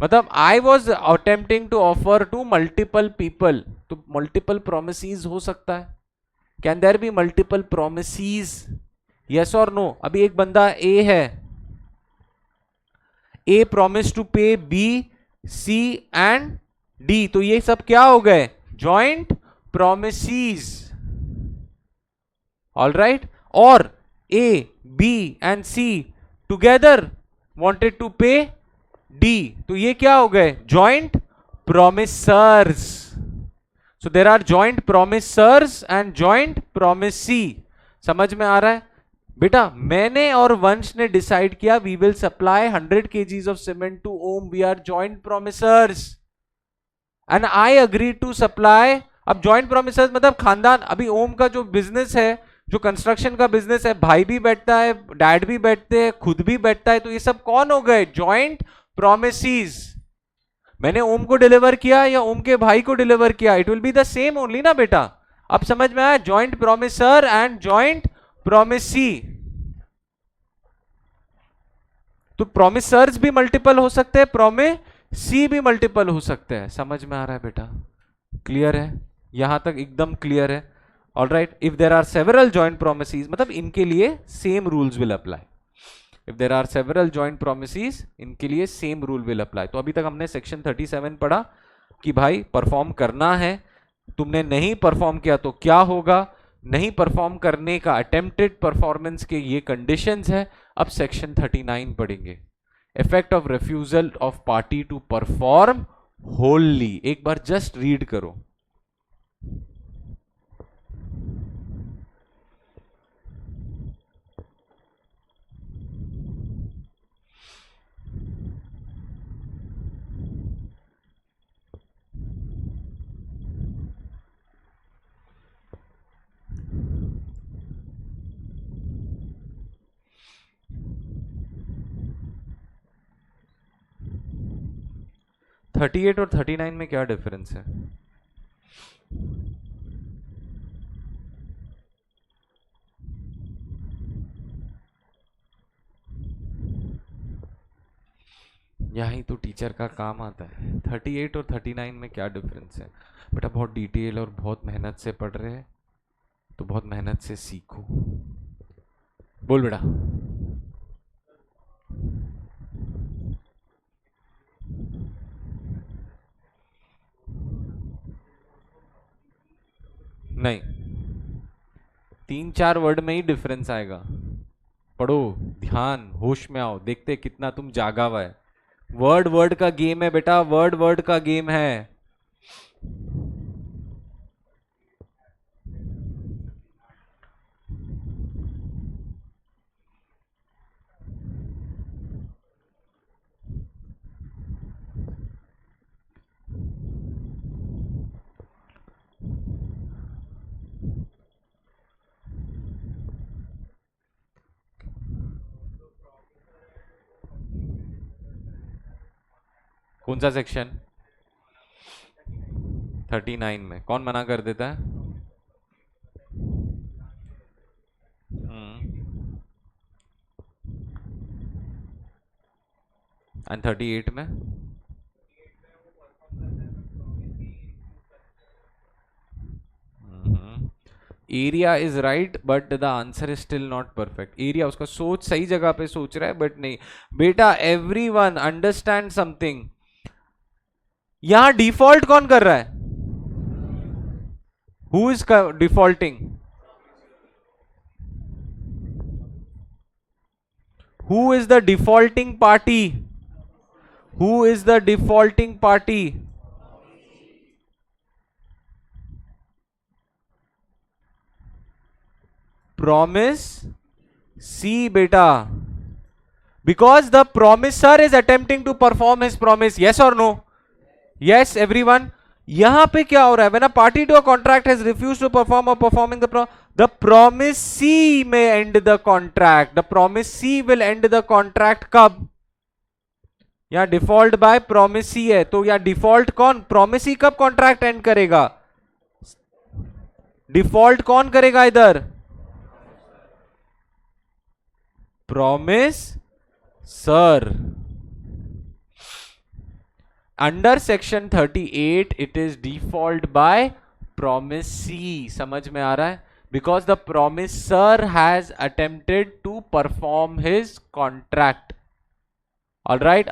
मतलब I was attempting to offer to multiple people, तो multiple promises हो सकता है. Can there be multiple promises? Yes or no? अभी एक बंदा A है, A promise to pay B, C and D, तो ये सब क्या हो गए? Joint promises. All right? और A, B and C together wanted to pay D, तो ये क्या हो गए? Joint promisers. So there are joint promisers and joint promisee. समझ में आ रहा है बेटा? मैंने और वंश ने डिसाइड किया we will supply 100 kgs of cement to Om, we are joint promisors and I agree to supply. अब जॉइंट प्रोमिसर्स मतलब खानदान. अभी ओम का जो बिजनेस है, जो कंस्ट्रक्शन का बिजनेस है, भाई भी बैठता है, डैड भी बैठते हैं, खुद भी बैठता है, तो ये सब कौन हो गए? Joint promises. मैंने ओम को डिलीवर किया या ओम के भाई को डिलीवर किया, it will be the same only ना बेटा. अब समझ में आया? Joint promisor and joint promisee. तो प्रोमिसर्स भी मल्टीपल हो सकते हैं, प्रोमिसी भी मल्टीपल हो सकते हैं. समझ में आ रहा है बेटा? क्लियर है? यहां तक एकदम क्लियर है? All right. If there are several joint promises, मतलब इनके लिए same rules will apply. If there are several joint promises, इनके लिए same rule will apply. तो अभी तक हमने सेक्शन 37 पढ़ा कि भाई परफॉर्म करना है, तुमने नहीं परफॉर्म किया तो क्या होगा, नहीं परफॉर्म करने का अटेम्प्टेड परफॉर्मेंस के ये कंडीशंस है. अब सेक्शन 39 पढ़ेंगे, effect of refusal of party to perform wholly. एक बार जस्ट रीड करो. थर्टी 38 और 39 में क्या डिफरेंस है? यही तो टीचर का काम आता है। 38 और 39 में क्या डिफरेंस है बेटा? बहुत डिटेल और बहुत मेहनत से पढ़ रहे हैं तो बहुत मेहनत से सीखो। बोल बेटा। नहीं, 3-4 वर्ड में ही डिफरेंस आएगा। पढ़ो, ध्यान, होश में आओ, देखते कितना तुम जागा हुआ है। वर्ड वर्ड का गेम है बेटा, वर्ड वर्ड का गेम है। कौन सा सेक्शन? 39 में कौन मना कर देता है? एंड 38 में? Area is right but the answer is still not perfect. Area, उसका सोच सही जगह पे सोच रहा है बट नहीं। बेटा एवरीवन अंडरस्टैंड समथिंग, यहां डिफॉल्ट कौन कर रहा है? Who is defaulting? Who is the defaulting party? Who is the defaulting party? Promise C beta. Because the promiser is attempting to perform his promise. Yes or no? Yes everyone. यहां पे क्या हो रहा है? When a party to a contract has refused to perform or performing the promise C may end the contract. The promise C will end the contract कब? यहां default by promise ही है तो यहां डिफॉल्ट कौन? प्रॉमिस ही कब contract and करेगा? Default कौन करेगा इधर? Promise sir. Under section 38 it is default by promisee. समझ में आ रहा है? Because the promisor has attempted to perform his contract. All right,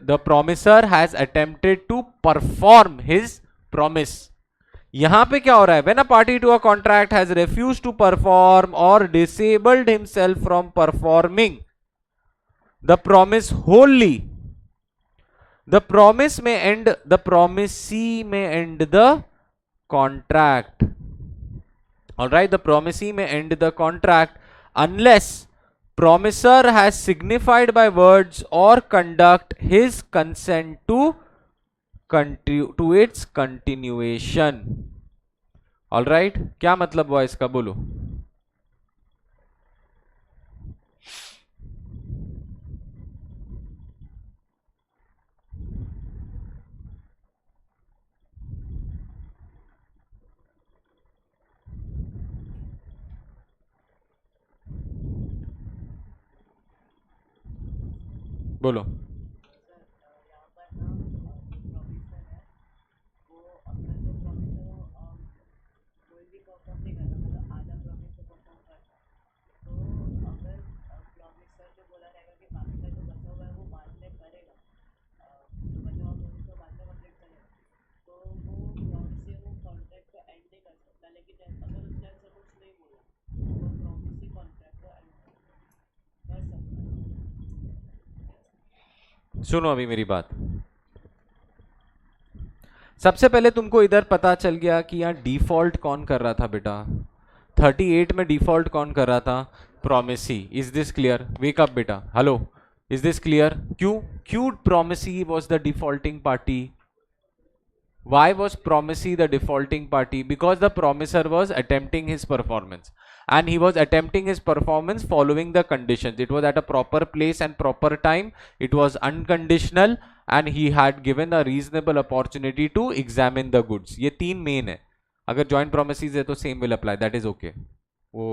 the promiser has attempted to perform his promise. यहां पे क्या हो रहा है? When a party to a contract has refused to perform or disabled himself from performing the promise wholly, the promise may end, the promisee may end the contract. All right, the promisee may end the contract unless promiser has signified by words or conduct his consent to its continuation. All right, क्या मतलब हुआ इसका? बोलो। बोलो। सुनो अभी मेरी बात। सबसे पहले तुमको इधर पता चल गया कि यहाँ डिफॉल्ट कौन कर रहा था बेटा? 38 में डिफॉल्ट कौन कर रहा था? Promisee. Is this clear? Wake up बेटा, हेलो, इज दिस क्लियर? क्यों promisee was the defaulting party? Why was promisee the defaulting party? Because the promiser was attempting his performance, and he was attempting his performance following the conditions. It was at a proper place and proper time. It was unconditional, and he had given a reasonable opportunity to examine the goods. ये तीन main है। अगर joint promises है तो same will apply. That is okay. वो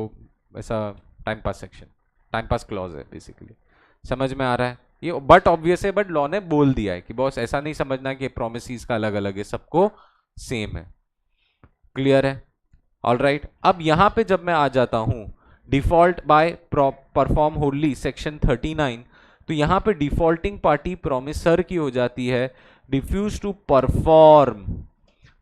ऐसा time pass section, time pass clause है basically. समझ में आ रहा है? ये बट ऑब्वियस है, बट लॉ ने बोल दिया है कि बॉस ऐसा नहीं समझना कि प्रोमिसेस का अलग अलग है, सबको सेम है। क्लियर है? All right. अब यहां पे जब मैं आ जाता हूं default by perform Holi section 39, तो यहां पे डिफॉल्टिंग पार्टी प्रोमिसर की हो जाती है। Refuse to perform,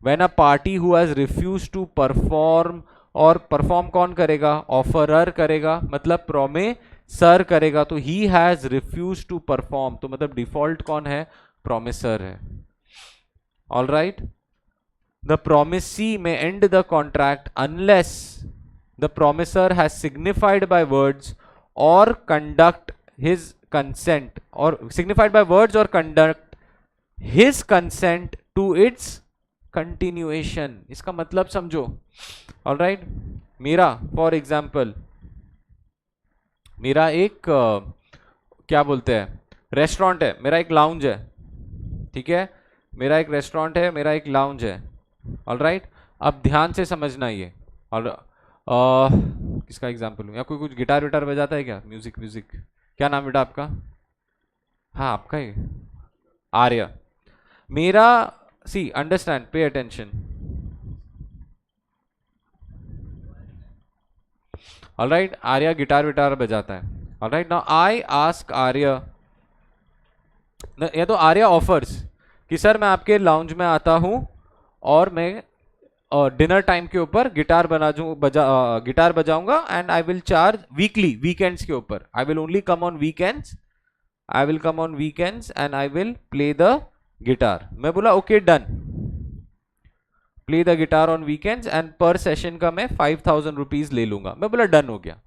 when a party who has refuse to perform, और परफॉर्म कौन करेगा? ऑफरर करेगा, मतलब प्रोमिसर करेगा, तो he has refuse to perform, तो मतलब डिफॉल्ट कौन है? प्रोमिसर है। All right. The promisee may end the contract unless the promisor has signified by words or conduct his consent, or signified by words or conduct his consent to its continuation। इसका मतलब समझो। All right, मेरा for example, मेरा एक क्या बोलते हैं, restaurant है, मेरा एक लाउंज है, ठीक है, मेरा एक रेस्टोरेंट है, मेरा एक लाउंज है। ऑल राइट, अब ध्यान से समझना ये। और किसका एग्जाम्पल लूँ, या कोई कुछ गिटार विटार बजाता है क्या? म्यूजिक, म्यूजिक, क्या नाम बेटा आपका? हाँ आपका ही, आर्य। मेरा, see understand, pay attention. All right, Arya guitar विटार बजाता है। All right, now I ask Arya, या तो आर्य ऑफर्स कि सर मैं आपके लाउंज में आता हूं और मैं डिनर टाइम के ऊपर गिटार गिटार बजाऊंगा, and I will charge weekly, weekends के ऊपर, I will only come on weekends, I will come on weekends and I will play the guitar. मैं बोला okay done, play the guitar on weekends and per session का मैं 5000 rupees ले लूंगा। मैं बोला डन हो गया।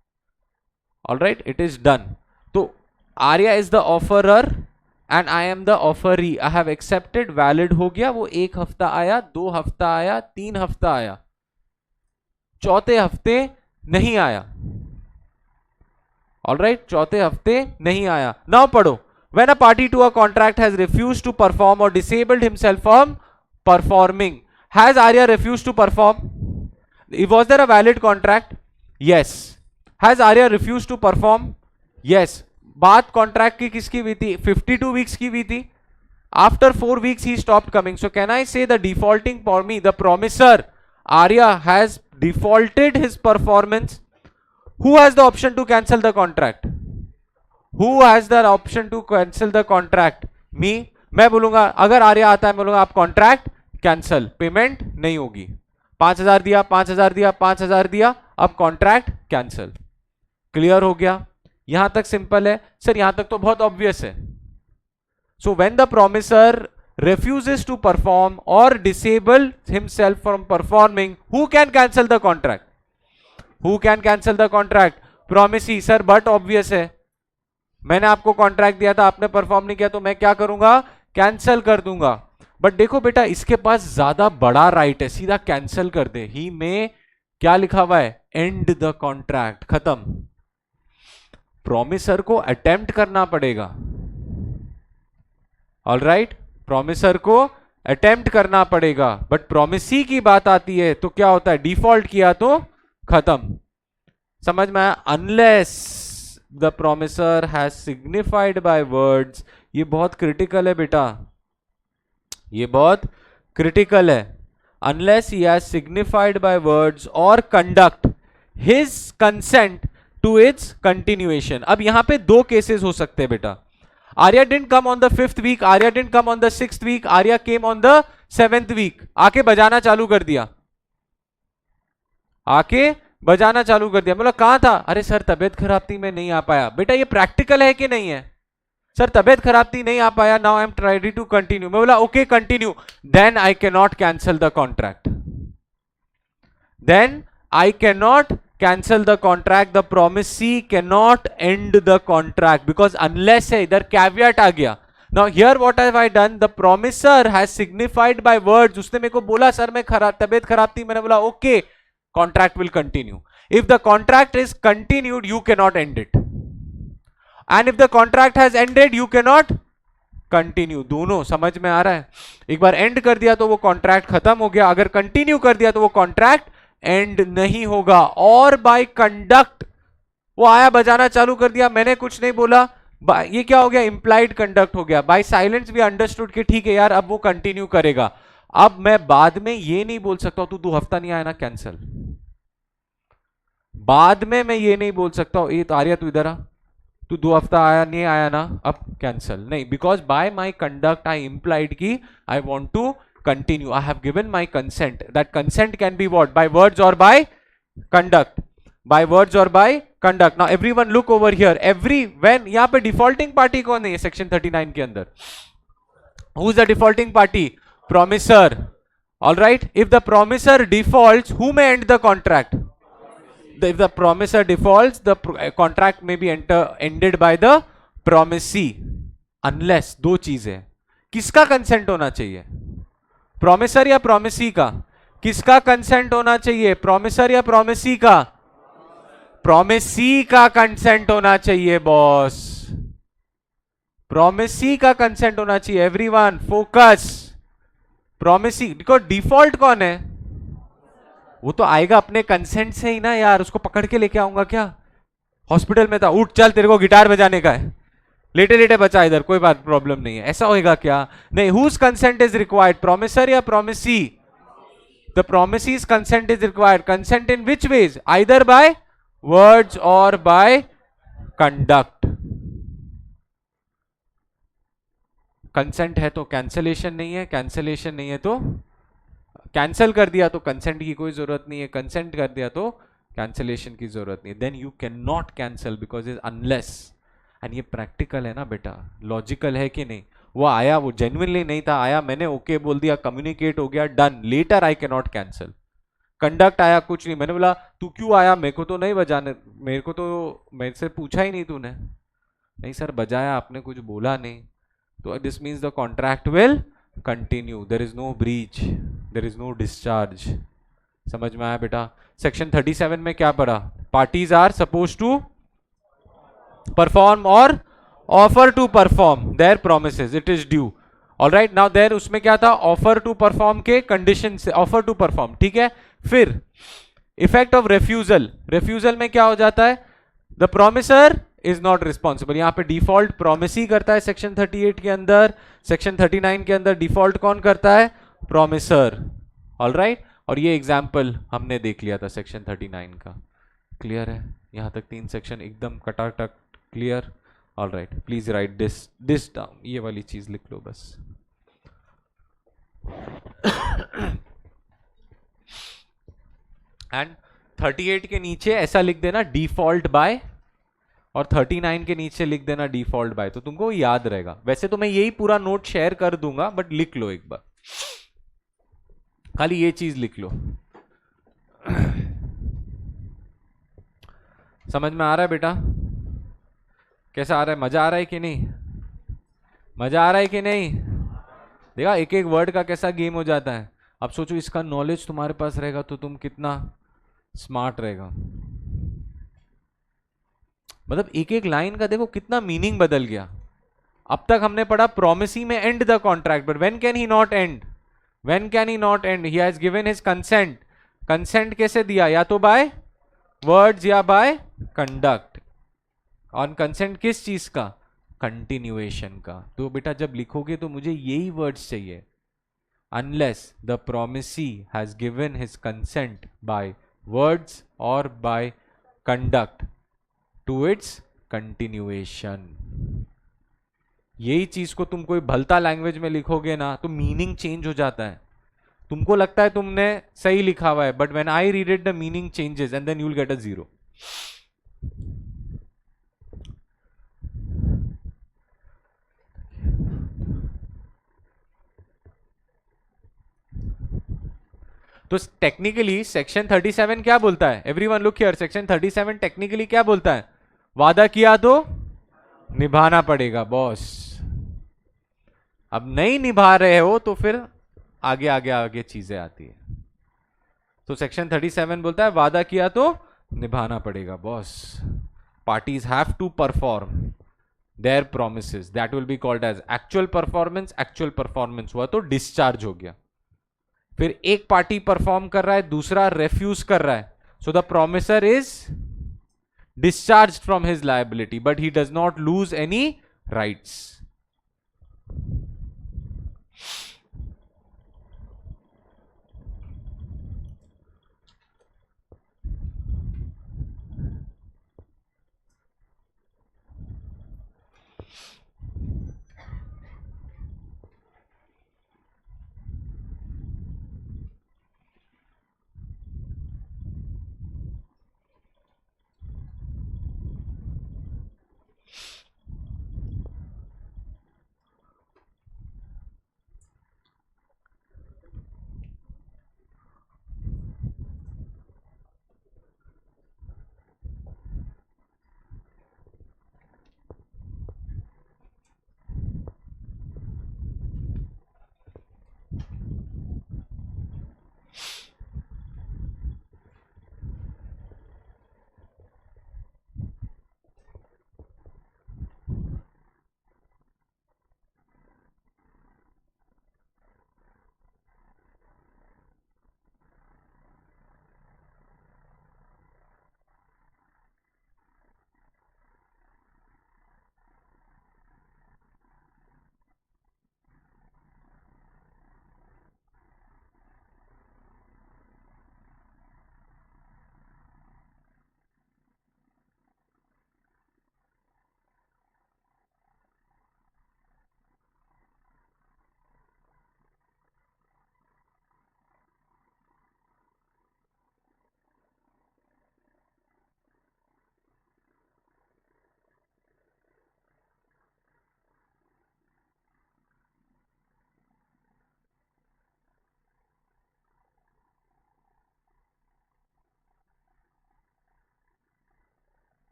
All right, it is done. तो Arya is the offeror and I am the offeree, I have accepted, valid हो गया। वो 1 हफ्ता आया, 2 हफ्ता आया, 3 हफ्ता आया, चौथे हफ्ते नहीं आया। ऑल राइट, चौथे हफ्ते नहीं आया। नाउ पढ़ो, when a party to a contract has refused to perform और disabled himself from performing, has Arya refused to perform? Was there a valid contract? Yes. Has Arya refused to perform? Yes. बात contract की किसकी हुई थी? 52 weeks की हुई थी। After 4 weeks he stopped coming, so can I say the defaulting for me, the promisor Arya has defaulted his performance. Who has the option to cancel the contract? Who has the option to cancel the contract? Me. मैं बोलूंगा, अगर आर्या आता है, मैं बोलूंगा आप contract cancel, payment नहीं होगी। 5000 दिया, 5000 दिया, 5000 दिया, अब कॉन्ट्रैक्ट कैंसिल। क्लियर हो गया? यहां तक सिंपल है सर, यहां तक तो बहुत ऑब्वियस है। So when the promisor refuses to perform or disable himself from performing, who can cancel the contract? Who can cancel the contract? Promisee। Sir but obvious है, मैंने आपको कॉन्ट्रैक्ट दिया था, आपने परफॉर्म नहीं किया, तो मैं क्या करूंगा? कैंसिल कर दूंगा। बट देखो बेटा, इसके पास ज्यादा बड़ा राइट है, सीधा कैंसिल कर दे। ही में क्या लिखा हुआ है? एंड द कॉन्ट्रैक्ट, खत्म। प्रोमिसर को अटेम्प्ट करना पड़ेगा। ऑल राइट, प्रोमिसर को अटेम्प्ट करना पड़ेगा, बट प्रोमिसी की बात आती है तो क्या होता है? डिफॉल्ट किया तो खत्म। समझ में आया? Unless the promisor has signified by words, ये बहुत क्रिटिकल है बेटा, ये बहुत क्रिटिकल है। Unless he has signified by words और conduct his consent to its continuation. अब यहां पे 2 केसेस हो सकते हैं बेटा। Arya didn't come on the 5th week, Arya didn't come on the 6th week, Arya came on the 7th week। आके बजाना चालू कर दिया, आके बजाना चालू कर दिया। मतलब कहां था? अरे सर तबीयत खराब थी, मैं नहीं आ पाया। बेटा ये प्रैक्टिकल है कि नहीं है? सर तबीयत खराब थी, नहीं आ पाया, now I am ready to continue. मैं बोला okay continue, then I can not cancel the contract, then I can not cancel the contract, the promisee cannot end the contract because unless है, इधर caveat आ गया। Now here what have I done? The promiser has signified by words, उसने मेरे को बोला sir मैं तबीयत खराब थी, मैंने बोला okay, contract will continue। If the contract is continued, you cannot end it, and if the contract has ended, you cannot continue। दोनों समझ में आ रहा है? एक बार end कर दिया तो वो contract खत्म हो गया, अगर continue कर दिया तो वो contract एंड नहीं होगा। और बाय कंडक्ट, वो आया बजाना चालू कर दिया, मैंने कुछ नहीं बोला, ये क्या हो गया, इंप्लाइड कंडक्ट हो गया. बाय साइलेंस वी अंडरस्टूड कि ठीक है यार अब वो कंटिन्यू करेगा. अब मैं बाद में ये नहीं बोल सकता तू 2 हफ्ता नहीं आया ना कैंसल. बाद में मैं ये नहीं बोल सकता हूं ये तो आर्या तू इधर आ, तू 2 हफ्ता आया नहीं आया ना अब कैंसल नहीं. Because by my conduct I implied की I want to continue. I have given my consent. That consent can be what, by words और बाय कंडक्ट. बाय वर्ड्स और by conduct. Now everyone look over here. Every when यहां पे defaulting party कौन है section 39 के अंदर? Who is the defaulting party? Promisor. All right. If the promisor defaults who may and the contract? If the promisor defaults, the contract may be ended by the promisee unless. दो चीजें, किसका consent होना चाहिए? Promisor या promisee का? किसका consent होना चाहिए, प्रोमिसर या प्रोमिसी का? प्रोमिसी का कंसेंट होना चाहिए बॉस. प्रोमिसी का कंसेंट होना चाहिए. Everyone focus. प्रोमिसी को डिफॉल्ट कौन है? वो तो आएगा अपने कंसेंट से ही ना यार. उसको पकड़ के लेके आऊंगा क्या? हॉस्पिटल में था, उठ चल तेरे को गिटार बजाने का है, लेटे लेटे बचा इधर, कोई बात प्रॉब्लम नहीं है, ऐसा होएगा क्या? नहीं. Whose consent is required, promisor या promisee? The promisee's consent is required. Consent in which ways? Either by words और बाय कंडक्ट. कंसेंट है तो कैंसलेशन नहीं है, कैंसलेशन नहीं है तो कैंसल कर दिया तो कंसेंट की कोई जरूरत नहीं है, कंसेंट कर दिया तो कैंसलेशन की जरूरत नहीं है. Then you can not cancel because is unless. And ये प्रैक्टिकल है ना बेटा, लॉजिकल है कि नहीं? वो आया, वो जेन्युइनली नहीं था, आया, मैंने ओके बोल दिया, कम्युनिकेट हो गया, done. Letter I can not cancel. Conduct आया, कुछ नहीं, मैंने बोला तू क्यों आया, मेरे को तो नहीं बजाने, मेरे को तो मेरे से पूछा ही नहीं तूने. नहीं सर बजाया, आपने कुछ बोला नहीं. तो this means the contract will continue. There is no breach, there is no discharge. समझ में आया बेटा? सेक्शन 37 में क्या पढ़ा? Parties are suppose to perform और offer to perform their promises, it is due. All right. Now there उसमें क्या था? ऑफर टू परफॉर्म के कंडीशन से ऑफर टू परफॉर्म, ठीक है. फिर इफेक्ट ऑफ रेफ्यूजल. रेफ्यूजल में क्या हो जाता है? The promisor is not responsible. यहां पे डिफॉल्ट प्रोमिसी करता है सेक्शन 38 के अंदर. सेक्शन 39 के अंदर डिफॉल्ट कौन करता है? प्रोमिसर. ऑलराइट. और ये एग्जाम्पल हमने देख लिया था सेक्शन 39 का. क्लियर है? यहां तक 3 सेक्शन एकदम कटाकट clear. All right. Please write this down. ये वाली चीज लिख लो बस. एंड 38 के नीचे ऐसा लिख देना डिफॉल्ट बाय, और 39 के नीचे लिख देना डिफॉल्ट बाय, तो तुमको याद रहेगा. वैसे तो मैं यही पूरा नोट शेयर कर दूंगा, बट लिख लो एक बार, खाली ये चीज लिख लो. समझ में आ रहा है बेटा? कैसा आ रहा है? मजा आ रहा है कि नहीं? मजा आ रहा है कि नहीं? देखा एक एक वर्ड का कैसा गेम हो जाता है. अब सोचो इसका नॉलेज तुम्हारे पास रहेगा तो तुम कितना स्मार्ट रहेगा. मतलब एक एक लाइन का देखो कितना मीनिंग बदल गया. अब तक हमने पढ़ा प्रोमिसी में and the contract, but when can he not and? When can he not and? He has given his consent. Consent कैसे दिया? या तो बाय वर्ड्स या बाय कंडक्ट. ऑन कंसेंट किस चीज का? कंटिन्यूएशन का. तो बेटा जब लिखोगे तो मुझे यही वर्ड्स चाहिए. Unless the promisee has given his consent by words और by conduct to its continuation. यही चीज को तुम कोई भलता लैंग्वेज में लिखोगे ना तो मीनिंग चेंज हो जाता है. तुमको लगता है तुमने सही लिखा हुआ है, but when I read it the meaning changes and then you will get a 0. तो टेक्निकली सेक्शन 37 क्या बोलता है? Everyone look here. Section 37 technically क्या बोलता है? वादा किया तो निभाना पड़ेगा बॉस. अब नहीं निभा रहे हो तो फिर आगे आगे आगे चीजें आती है. तो सेक्शन 37 बोलता है वादा किया तो निभाना पड़ेगा boss. Parties have to perform their promises. That will be called as actual performance. Actual performance हुआ तो डिस्चार्ज हो गया. फिर एक पार्टी परफॉर्म कर रहा है, दूसरा रेफ्यूज कर रहा है, so the promisor is discharged from his liability, but he does not lose any rights.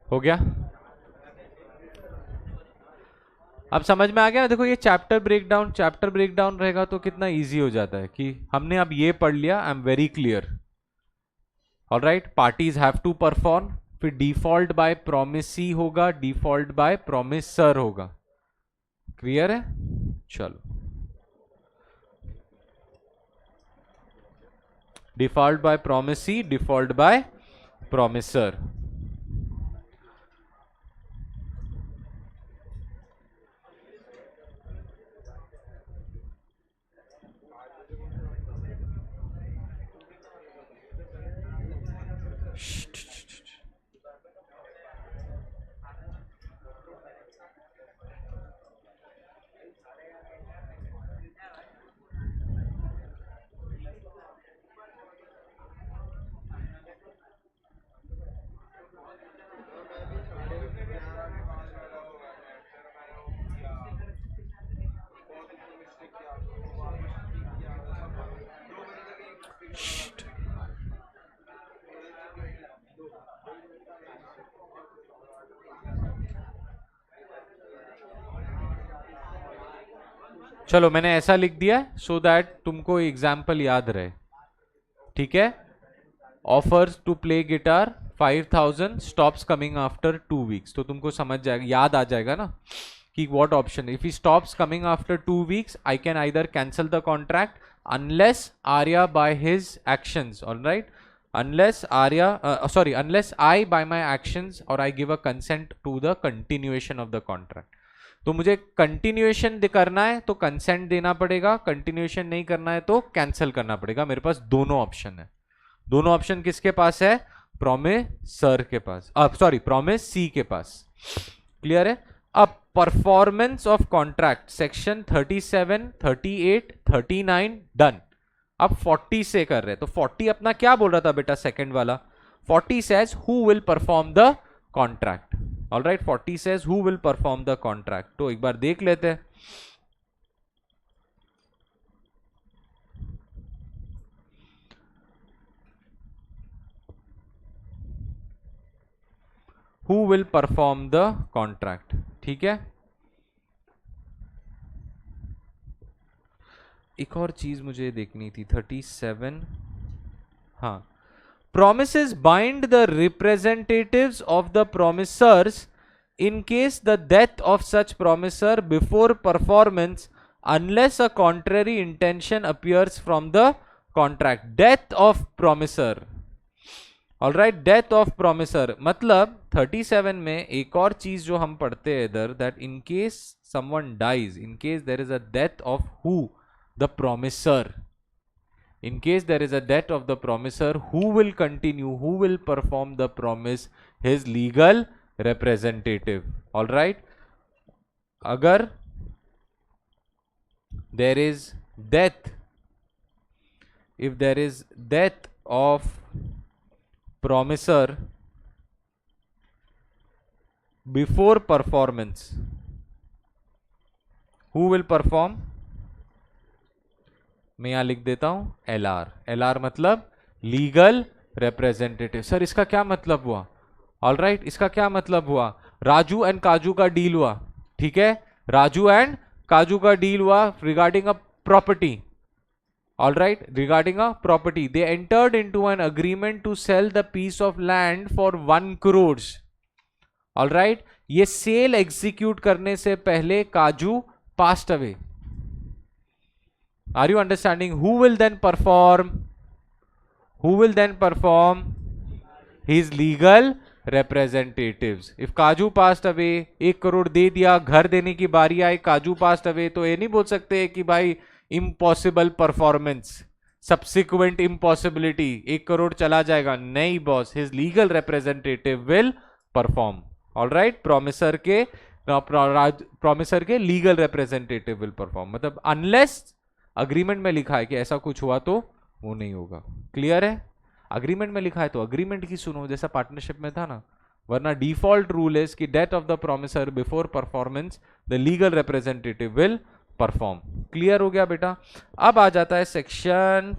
हो गया? अब समझ में आ गया ना? देखो ये चैप्टर ब्रेकडाउन रहेगा तो कितना इजी हो जाता है कि हमने अब ये पढ़ लिया, I am very clear. Alright, parties have to perform, फिर डिफॉल्ट बाय प्रोमिसी होगा, डिफॉल्ट बाय प्रोमिसर होगा। क्लियर है? चलो, default by promisee, default by promisor. चलो मैंने ऐसा लिख दिया सो दैट तुमको एग्जाम्पल याद रहे। ठीक है, offers to play guitar 5000, stops coming after 2 weeks. तो तुमको समझ जाएगा, याद आ जाएगा ना कि what option, if he stops coming after 2 weeks I can either cancel the contract unless आर्या by his actions, alright, unless unless I by my actions or I give a consent to the continuation of the contract। तो मुझे continuation करना है तो consent देना पड़ेगा, continuation नहीं करना है तो कैंसिल करना पड़ेगा। मेरे पास दोनों ऑप्शन है। दोनों ऑप्शन किसके पास है? प्रोमिसर के पास, सॉरी प्रोमिसी के पास। क्लियर है? अब performance of contract section 37, 38, 39 done. अब 40 से कर रहे हैं तो 40 अपना क्या बोल रहा था बेटा? सेकंड वाला 40 says who will perform the contract। Alright, 40 says who will perform the contract। तो एक बार देख लेते हैं। who will perform the contract। ठीक है, एक और चीज मुझे देखनी थी 37, हाँ, promises bind the representatives of the promisors in case the death of such promisor before performance unless a contrary intention appears from the contract. Death of promisor, alright, death of promisor मतलब 37 में एक और चीज जो हम पढ़ते हैं इधर, that in case someone dies, in case there is a death of who, the promisor, in case there is a death of the promisor, who will continue, who will perform the promise? His legal representative. All right, agar there is death, if there is death of promisor before performance, who will perform? मैं यहां लिख देता हूं LR, LR मतलब legal representative. Sir इसका क्या मतलब हुआ? ऑलराइट, इसका क्या मतलब हुआ? राजू एंड काजू का डील हुआ, ठीक है, राजू एंड काजू का डील हुआ regarding a property, alright, regarding a property. They entered into an agreement to sell the piece of land for 1 crore, alright. ये सेल एग्जीक्यूट करने से पहले Kaju passed away. Are you understanding? Who will then perform? Who will then perform? His legal representatives. If Kaju passed away, 1 crore दे दिया, घर देने की बारी आई, काजू passed away, तो ये नहीं बोल सकते कि भाई impossible performance, subsequent impossibility, 1 crore चला जाएगा। नहीं boss, his legal representative will perform. All right, promisor के legal representative will perform, मतलब unless अग्रीमेंट में लिखा है कि ऐसा कुछ हुआ तो वो नहीं होगा। क्लियर है? अग्रीमेंट में लिखा है तो अग्रीमेंट की सुनो, जैसा पार्टनरशिप में था ना, वरना डिफॉल्ट रूल है कि death of the promisor before performance the legal representative will perform. Clear हो गया बेटा? अब आ जाता है सेक्शन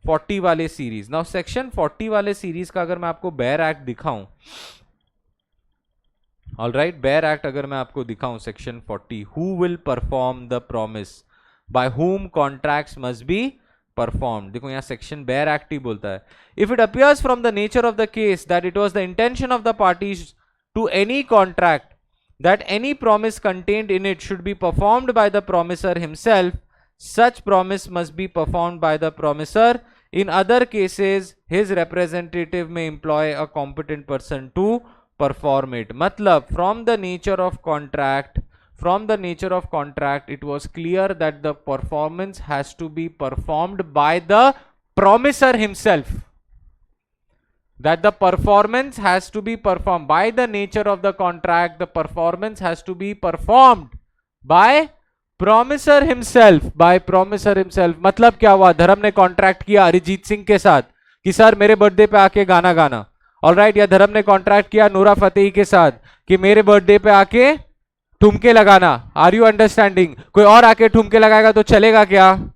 40 वाले सीरीज। नाउ सेक्शन 40 वाले सीरीज का अगर मैं आपको बेयर एक्ट दिखाऊं, ऑलराइट, बेयर एक्ट अगर मैं आपको दिखाऊं section 40, who will perform the promise, by whom contracts must be performed। देखो यहाँ सेक्शन बेयर एक्ट ही बोलता है, if it appears from the nature of the case that it was the intention of the parties to any contract that any promise contained in it should be performed by the promisor himself, such promise must be performed by the promisor. In other cases his representative may employ a competent person to perform it। मतलब from the nature of contract, it was clear that the performance has to be performed by the promisor himself, that the performance has to be performed by the nature of the contract, the performance has to be performed by promisor himself, मतलब क्या हुआ? धर्म ने contract किया अरिजीत सिंह के साथ कि sir मेरे बर्थडे पे आके गाना गाना, ऑलराइट, या धर्म ने कॉन्ट्रैक्ट किया नूरा फतेही के साथ कि मेरे बर्थडे पे आके ठुमके लगाना। Are you understanding? कोई और आके ठुमके लगाएगा तो चलेगा क्या?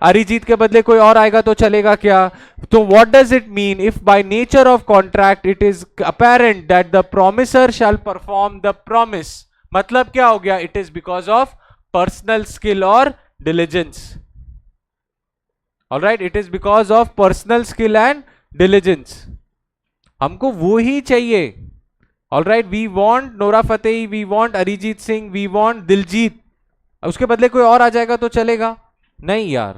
अरिजीत के बदले कोई और आएगा तो चलेगा क्या? तो what does it mean? If by nature of contract it is apparent that the promisor shall perform the promise, मतलब क्या हो गया? It is because of personal skill और diligence, all right, it is because of personal skill and diligence. हमको वो ही चाहिए, all right, we want Nora Fatehi, we want Arijit Singh, we want Diljit, उसके बदले कोई और आ जाएगा तो चलेगा? नहीं यार,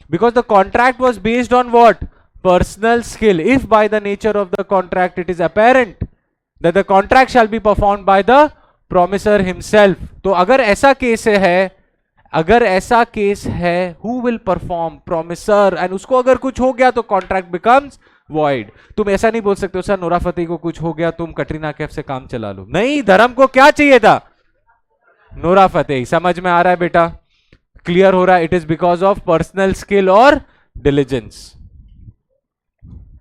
because the contract was based on what? Personal skill. If by the nature of the contract it is apparent that the contract shall be performed by the promisor himself. तो अगर ऐसा केस है, who will perform? Promisor. And उसको अगर कुछ हो गया तो कॉन्ट्रैक्ट बिकम्स वॉइड। तुम ऐसा नहीं बोल सकते हो सर नोरा फतेही को कुछ हो गया तुम कटरीना कैफ से काम चला लो। नहीं, धर्म को क्या चाहिए था? Nora Fatehi. समझ में आ रहा है बेटा? क्लियर हो रहा है? It is because of personal skill और डिलिजेंस।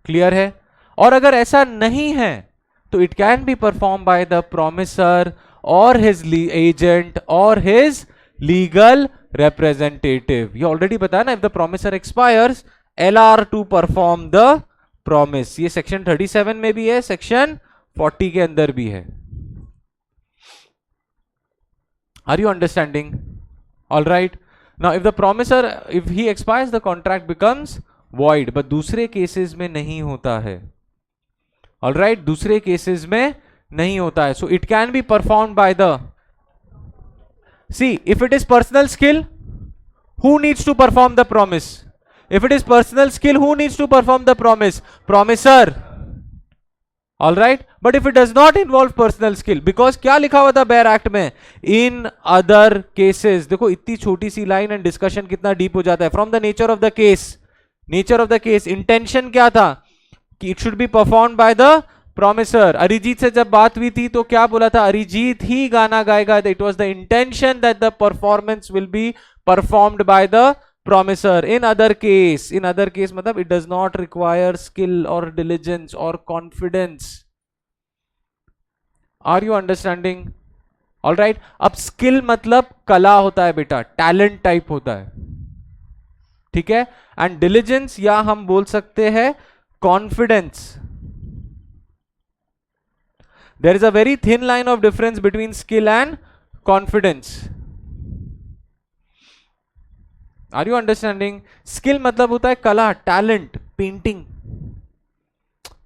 क्लियर है? और अगर ऐसा नहीं है तो it can be perform by the promisor और हिज एजेंट और हिज लीगल रिप्रेजेंटेटिव। ये ऑलरेडी बताया ना, if the promisor expires LR to perform the promise. ये सेक्शन 37 में भी है, सेक्शन 40 के अंदर भी है। Are you understanding? All right, now if the promisor if he expires the contract becomes void, but दूसरे केसेस में नहीं होता है. ऑलराइट, दूसरे केसेस में नहीं होता है. So it can be perform by the, see if it is personal skill, who needs to perform the promise? If it is personal skill, who needs to perform the promise? Promiser. All right, but if it does not involve personal skill, because क्या लिखा हुआ था bare act में? In other cases. देखो इतनी छोटी सी line and discussion कितना deep हो जाता है. From the nature of the case, nature of the case, intention क्या था कि it should be performed by the promiser. Arijit से जब बात हुई थी तो क्या बोला था? अरिजीत ही गाना गाएगा. It was the intention that the performance will be performed by the promiser. In other case मतलब it does not require skill or diligence or confidence. Are you understanding? All right. अब skill मतलब कला होता है बेटा, talent type होता है, ठीक है. एंड डिलीजेंस या हम बोल सकते हैं confidence. There is a very thin line of difference between skill and confidence. Are you understanding? Skill मतलब होता है कला, talent, painting.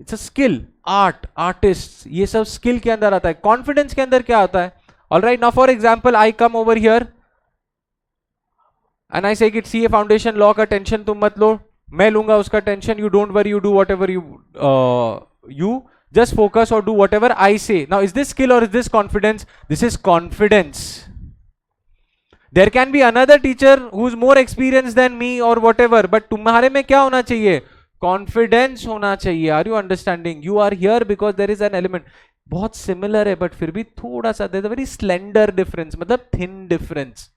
It's a skill, art, artist, ये सब स्किल के अंदर आता है. कॉन्फिडेंस के अंदर क्या आता है? Alright, now for example I come over here and I से कि सीए फाउंडेशन लॉ का टेंशन तुम मत लो, मैं लूंगा उसका tension. You don't worry, you do whatever you just focus or do whatever I say. Now is this skill or is this confidence? This is confidence. There can be another teacher who's more experienced than me or whatever, but तुम्हारे में क्या होना चाहिए? Confidence होना चाहिए. Are you understanding? You are here because there is an element. बहुत similar है, but फिर भी थोड़ा सा there's a very slender difference, मतलब thin difference.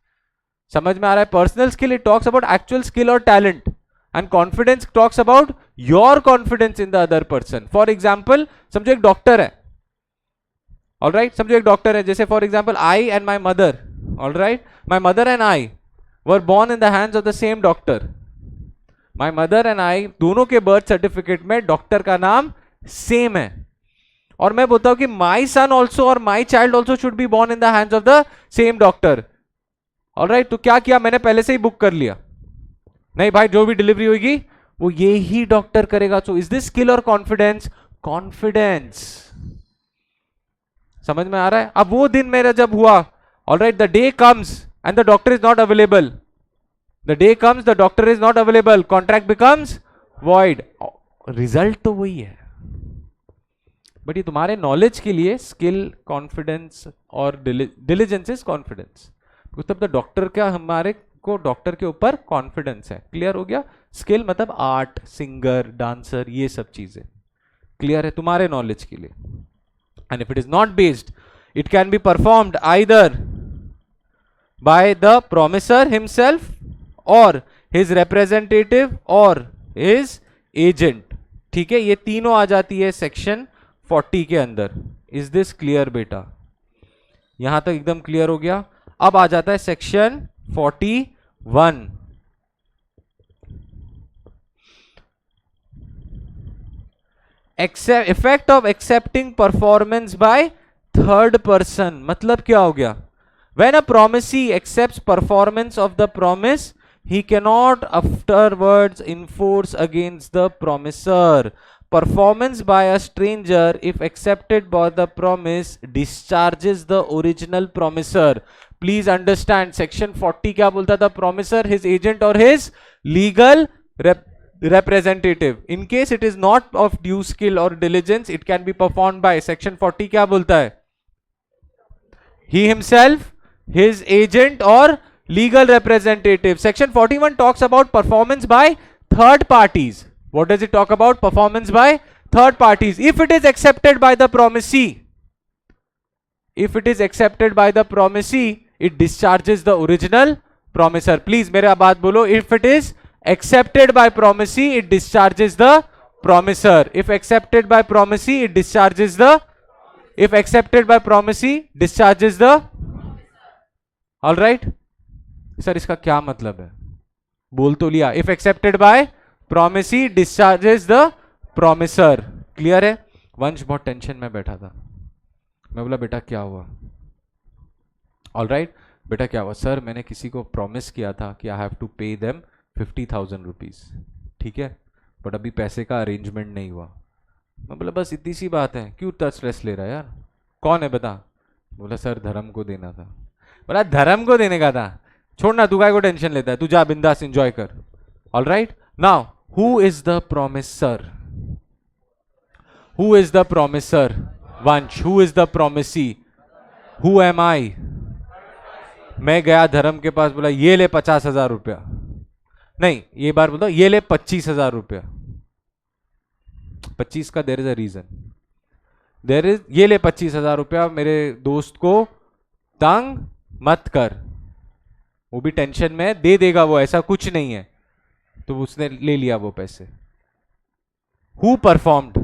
समझ में आ रहा है? Personal skill it talks about actual skill or talent. And confidence talks about your confidence in the other person. For example, समझो एक डॉक्टर है, all right, समझो एक डॉक्टर है, जैसे for example I and my mother, all right, my mother and I were born in the hands of the same doctor. My mother and I दोनों के birth certificate में doctor का नाम same है, और मैं बोलता हूं कि my son also और my child also should be born in the hands of the same doctor. all right, तो क्या किया मैंने? पहले से ही बुक कर लिया. नहीं भाई, जो भी डिलीवरी होगी वो ये ही डॉक्टर करेगा. सो इज दिस स्किल और कॉन्फिडेंस? कॉन्फिडेंस. समझ में आ रहा है? अब वो दिन मेरा जब हुआ, alright, the day comes and the doctor is not available. The day comes, the doctor is not available, contract becomes void. Result तो वही है, बट ये तुम्हारे नॉलेज के लिए स्किल, कॉन्फिडेंस और डिलीजेंस इज कॉन्फिडेंस. तब द डॉक्टर का हमारे को डॉक्टर के ऊपर कॉन्फिडेंस है. क्लियर हो गया? स्किल मतलब आर्ट, सिंगर, डांसर, ये सब चीजें. क्लियर है तुम्हारे नॉलेज के लिए? And if it is not based, it can be performed either bye the promisor himself और हिज रिप्रेजेंटेटिव और हिज एजेंट. ठीक है, ये तीनों आ जाती है सेक्शन 40 के अंदर. इज दिस क्लियर बेटा? यहां तक एकदम क्लियर हो गया. अब आ जाता है section 41. Effect of accepting performance by third person. मतलब क्या हो गया? When a promisee accepts performance of the promise, he cannot afterwards enforce against the promiser. Performance by a stranger, if accepted by the promise, discharges the original promiser. Please understand, section 40 क्या बोलता था? Promiser, his agent or his legal representative. In case it is not of due skill or diligence, it can be performed by. section 40 क्या बोलता है? He himself, his agent or legal representative. section 41 talks about performance by third parties. What does it talk about? Performance by third parties. If it is accepted by the promisee, if it is accepted by the promisee, it discharges the original promiser. Please मेरा बात बोलो. If it is accepted by promisee, it discharges the promiser. If accepted by promisee, it discharges the, if accepted by promisee, discharges the. All right, sir इसका क्या मतलब है? बोल तो लिया. If accepted by promisee, discharges the promiser. Clear है? वंश बहुत टेंशन में बैठा था. मैं बोला बेटा क्या हुआ? ऑल राइट, बेटा क्या हुआ सर, मैंने किसी को प्रॉमिस किया था कि I have to pay them 50,000 rupees, ठीक है, बट अभी पैसे का अरेंजमेंट नहीं हुआ। मैं बोला बस इतनी सी बात है, क्यों इतना स्ट्रेस ले रहा है यार, कौन है बता। बोला सर धर्म को देना था। बोला धर्म को देने का था, छोड़ना, तू काय को टेंशन लेता है, तू जा बिंदास एंजॉय कर। All right, now who is the promisor? Who is the promisor? Vansh. Who is the promisee? Who am I? मैं गया धर्म के पास, बोला ये ले 50,000 रुपया, नहीं ये बार बोलता ये ले 25,000 रुपया। 25 का there is a reason, there is, ये ले 25,000 रुपया, मेरे दोस्त को तंग मत कर, वो भी टेंशन में, दे देगा वो, ऐसा कुछ नहीं है। तो उसने ले लिया वो पैसे। Who performed?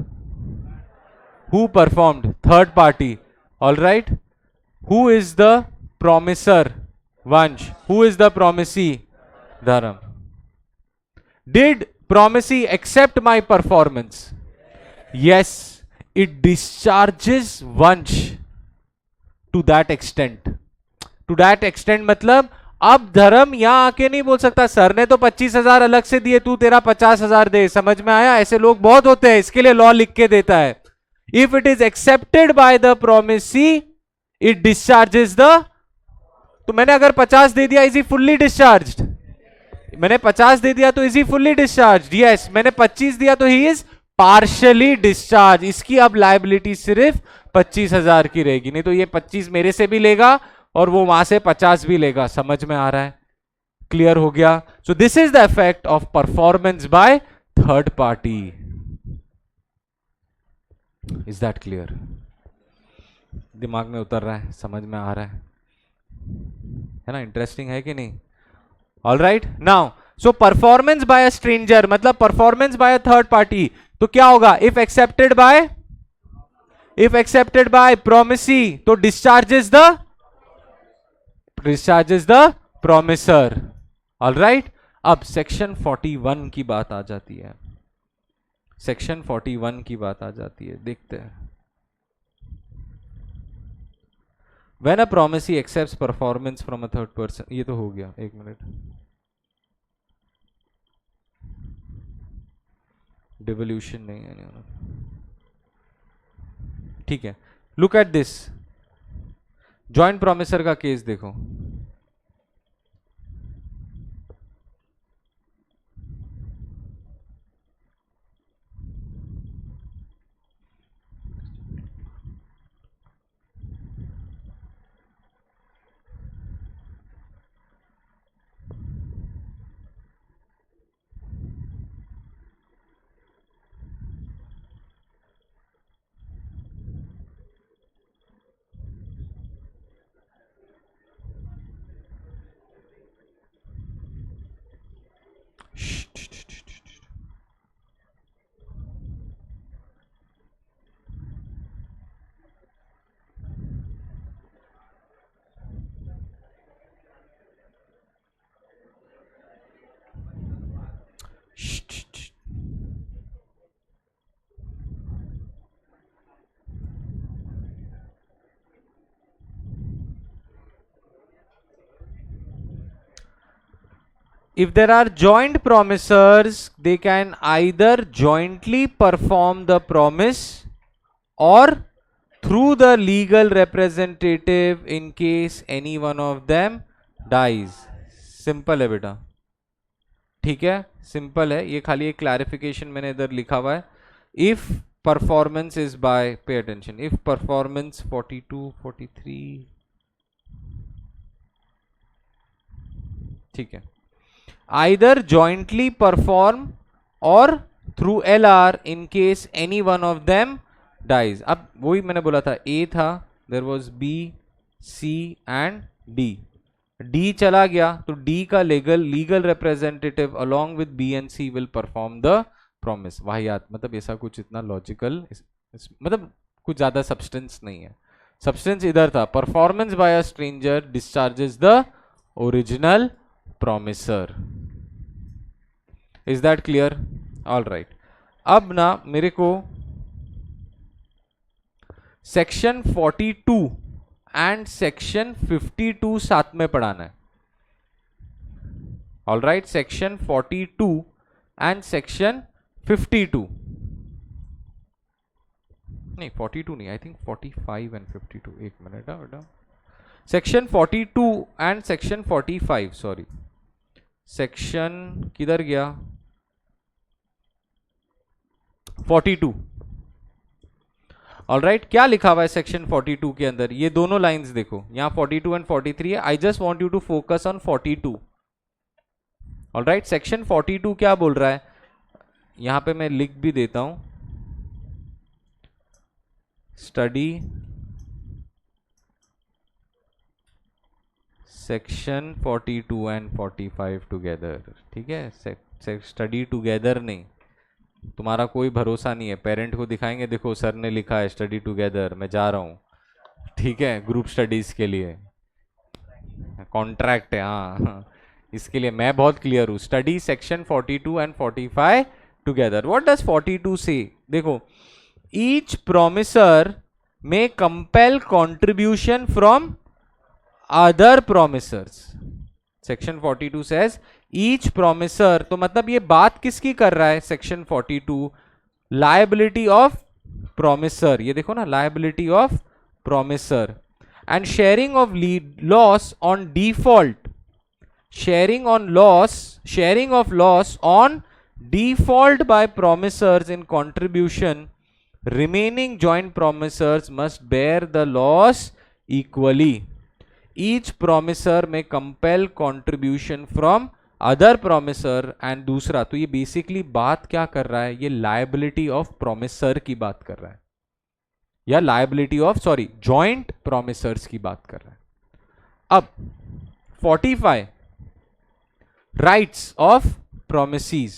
Who performed? Third party. All right, who is the promisor? Vansh. Who is the promisee? Dharm. Did promisee accept my performance? Yes, it discharges Vansh to that extent. To that extent मतलब अब धर्म यहां आके नहीं बोल सकता sir ने तो 25,000 अलग से दिए, तू तेरा 50,000 दे। समझ में आया? ऐसे लोग बहुत होते हैं, इसके लिए लॉ लिख के देता है। If it is accepted by the promisee, it discharges the, तो मैंने अगर 50 दे दिया, is he fully discharged? मैंने 50 दे दिया तो is he fully discharged? Yes. मैंने 25 दिया तो he is पार्शली डिस्चार्ज। इसकी अब लाइबिलिटी सिर्फ 25,000 की रहेगी, नहीं तो ये 25 मेरे से भी लेगा और वो वहां से 50 भी लेगा। समझ में आ रहा है? क्लियर हो गया? So this is the effect of performance by third party. Is that clear? दिमाग में उतर रहा है, समझ में आ रहा है ना? इंटरेस्टिंग है कि नहीं? All right, now so performance by a stranger मतलब performance by a third party, तो क्या होगा? इफ एक्सेप्टेड बाय प्रोमिसी तो discharges the promisor. All right, अब सेक्शन 41 की बात आ जाती है। सेक्शन 41 की बात आ जाती है, देखते हैं। When a promisee accepts performance from a third person, ये तो हो गया, एक मिनट, डिवोल्यूशन नहीं है, ठीक है। Look at this, joint promisor का केस देखो। If there are joint promisors, they can either jointly perform the promise or through the legal representative in case any one of them dies. Simple है बेटा, ठीक है, simple है। ये खाली एक क्लैरिफिकेशन मैंने इधर लिखा हुआ है। If performance is by, pay attention, if performance 42, 43, ठीक है, either jointly perform or through LR in case any one of them dies. अब वही मैंने बोला था, A था, there was B, C and D. D चला गया तो D का legal representative along with B and C will perform the promise. वाहियात, मतलब ऐसा कुछ इतना लॉजिकल, मतलब कुछ ज्यादा सब्सटेंस नहीं है। सब्सटेंस इधर था, performance by a stranger discharges the original promiser. Is that clear? All right. अब ना मेरे को सेक्शन 42 एंड सेक्शन 52 साथ में पढ़ाना है. All right, section 42 and section 52. नहीं 42 नहीं, आई थिंक 45 एंड 52. एक मिनट बेटा. Section 42 and section 45, sorry section किधर गया, 42. ऑलराइट, क्या लिखा हुआ है सेक्शन 42 के अंदर, ये दोनों लाइंस देखो, यहां 42 एंड 43 है. I just want you to focus on 42. Alright, section 42 क्या बोल रहा है, यहां पे मैं लिख भी देता हूं. Study section 42 and 45 together. ठीक है, स्टडी टुगेदर नहीं, तुम्हारा कोई भरोसा नहीं है. पेरेंट को दिखाएंगे, देखो सर ने लिखा है स्टडी टुगेदर, मैं जा रहा हूँ. ठीक है, ग्रुप स्टडीज के लिए कॉन्ट्रैक्ट है. हाँ, इसके लिए मैं बहुत क्लियर हूँ. Study section 42 and 45 together. What does 42 say, देखो, each promisor may compel contribution from other promisors. Section 42 says each promisor, तो मतलब ये बात किसकी कर रहा है सेक्शन 42, लायबिलिटी ऑफ प्रोमिसर. ये देखो ना, liability of promisor. And sharing of loss on default, sharing of loss on default by promisors in contribution, remaining joint promisors must bear the loss equally. Each promisor may compel contribution from other promisor. and दूसरा, तो ये basically बात क्या कर रहा है, ये liability of promisor की बात कर रहा है, या liability of joint promisors की बात कर रहा है. अब 45 rights of promisees.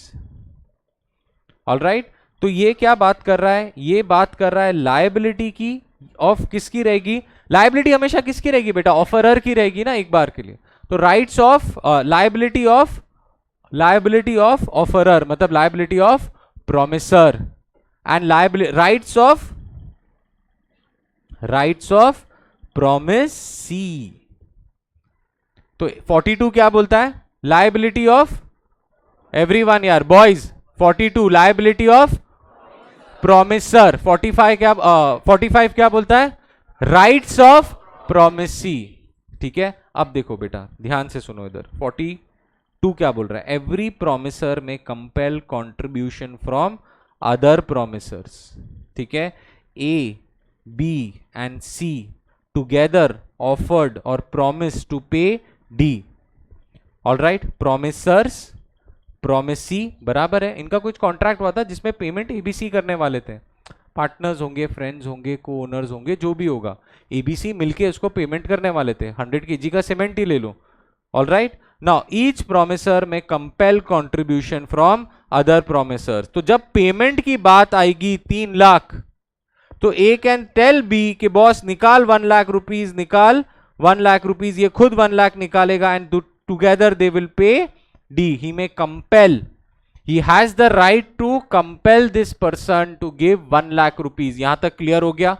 All right, तो ये क्या बात कर रहा है, ये बात कर रहा है लायबिलिटी की, ऑफ किसकी रहेगी, लायबिलिटी हमेशा किसकी रहेगी बेटा, ऑफरर की रहेगी ना एक बार के लिए. तो rights of liability of offeror मतलब liability of promisor, and rights of promisee. तो 42 क्या बोलता है, लायबिलिटी ऑफ एवरीवन यार बॉयज. 42 liability of promisor. 45 क्या बोलता है, राइट्स ऑफ प्रोमिसी. ठीक है, अब देखो बेटा ध्यान से सुनो इधर. 42 क्या बोल रहा है, every promisor may compel contribution from other promisors. ठीक है, A B and C together offered और promise to pay D. All right, promisors promisee बराबर है, इनका कुछ कॉन्ट्रैक्ट हुआ था जिसमें पेमेंट एबीसी करने वाले थे. पार्टनर्स होंगे, फ्रेंड्स होंगे, को ओनर्स होंगे, जो भी होगा, एबीसी मिलके उसको पेमेंट करने वाले थे. 100 kg का सीमेंट ही ले लो. All right, now each promisor may compel contribution from other promisors. तो जब पेमेंट की बात आएगी 3 लाख, तो ए कैन टेल बी कि बॉस निकाल 1 लाख रुपीज, निकाल 1 लाख रुपीज. ये खुद 1 लाख निकालेगा and together they will pay D. He may compel. He has the right to compel this person to give 1 lakh rupees. यहां तक क्लियर हो गया.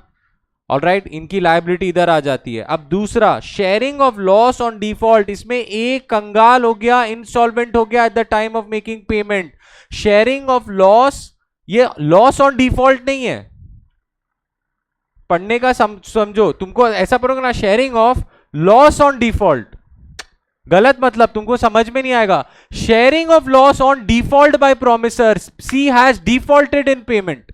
ऑल राइट, इनकी लाइबिलिटी इधर आ जाती है. अब दूसरा, sharing of loss on default. इसमें एक कंगाल हो गया, इंसॉल्वेंट हो गया at the time of making payment. Sharing of loss, ये लॉस ऑन डिफॉल्ट नहीं है, पढ़ने का समझो. तुमको ऐसा पढ़ोगे ना, sharing of loss on default, गलत मतलब तुमको समझ में नहीं आएगा. Sharing of loss on default by promisor. C has defaulted in payment,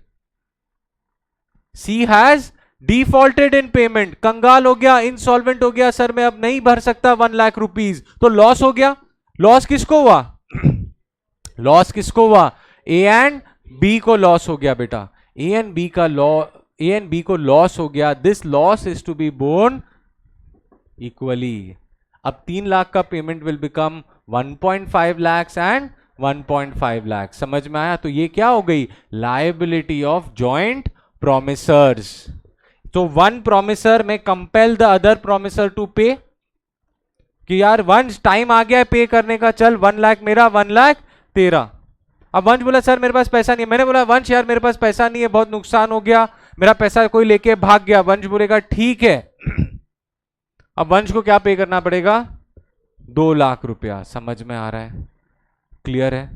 C has defaulted in payment. कंगाल हो गया, इंसॉल्वेंट हो गया, सर मैं अब नहीं भर सकता 1 लाख रुपीज, तो लॉस हो गया. लॉस किसको हुआ, लॉस किसको हुआ, ए एंड बी को लॉस हो गया बेटा. ए एंड बी को लॉस हो गया. This loss is to be borne equally. अब 3 लाख का payment will become 1.5 lakhs and 1.5 lakhs. समझ में आया. तो ये क्या हो गई, लायबिलिटी ऑफ जॉइंट प्रोमिसर्स. तो one promisor may compel the other promisor to pay, कि यार वंश टाइम आ गया है पे करने का, चल 1 लाख मेरा, 1 लाख तेरा. अब वंश बोला सर मेरे पास पैसा नहीं है. मैंने बोला वंश यार मेरे पास पैसा नहीं है, बहुत नुकसान हो गया, मेरा पैसा कोई लेके भाग गया. वंश बोलेगा ठीक है, अब वंश को क्या पे करना पड़ेगा? 2 लाख रुपया। समझ में आ रहा है? क्लियर है?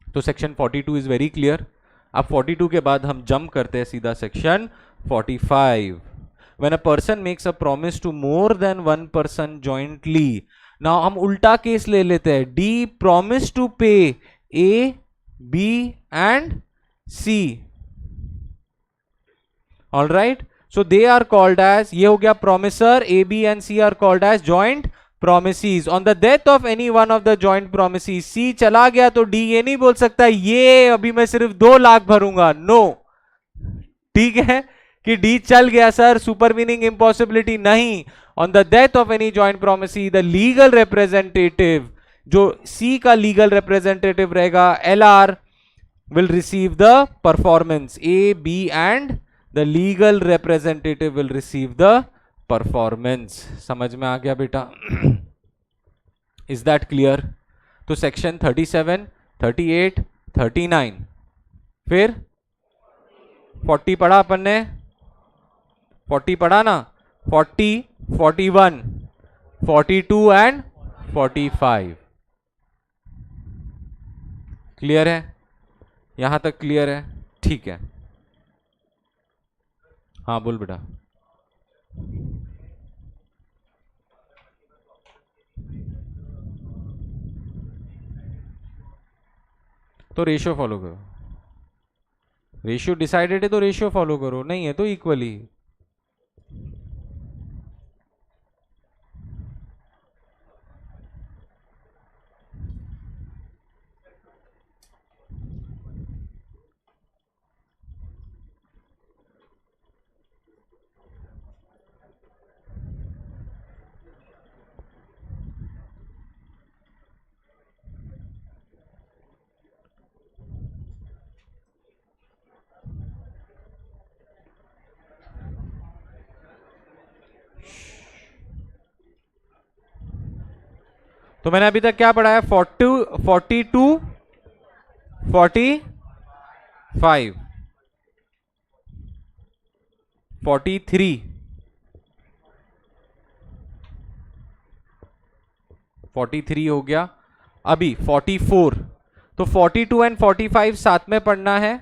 तो सेक्शन 42 इज वेरी क्लियर। अब 42 के बाद हम जंप करते हैं सीधा section 45। When a person makes a promise to more than one person jointly, now हम उल्टा केस ले लेते हैं। D promise to pay A, B and C. All right, so they are called as, ये हो गया promisor, A, B and C are called as joint promisees. On the death of any one of the joint promisees, C चला गया तो D ये नहीं बोल सकता ये अभी मैं सिर्फ 2 लाख भरूंगा। नो, ठीक है कि डी चल गया सर, सुपरवीनिंग इम्पॉसिबिलिटी नहीं। On the death of any joint promisee, the legal representative, जो सी का लीगल रिप्रेजेंटेटिव रहेगा, L R will receive the performance. A, B and the legal representative will receive the performance. समझ में आ गया बेटा? Is that clear? तो section 37, 38, 39, फिर 40 पढ़ा अपन ने, 40 पढ़ा ना, 40, 41, 42 एंड 45। क्लियर है? यहां तक क्लियर है? ठीक है। हाँ बोल बेटा। तो रेशियो फॉलो करो। रेशियो डिसाइडेड है तो रेशियो फॉलो करो, नहीं है तो इक्वली। तो मैंने अभी तक क्या पढ़ा है? 42, 45, 43, 43 हो गया। अभी 44, तो 42 एंड 45 साथ में पढ़ना है।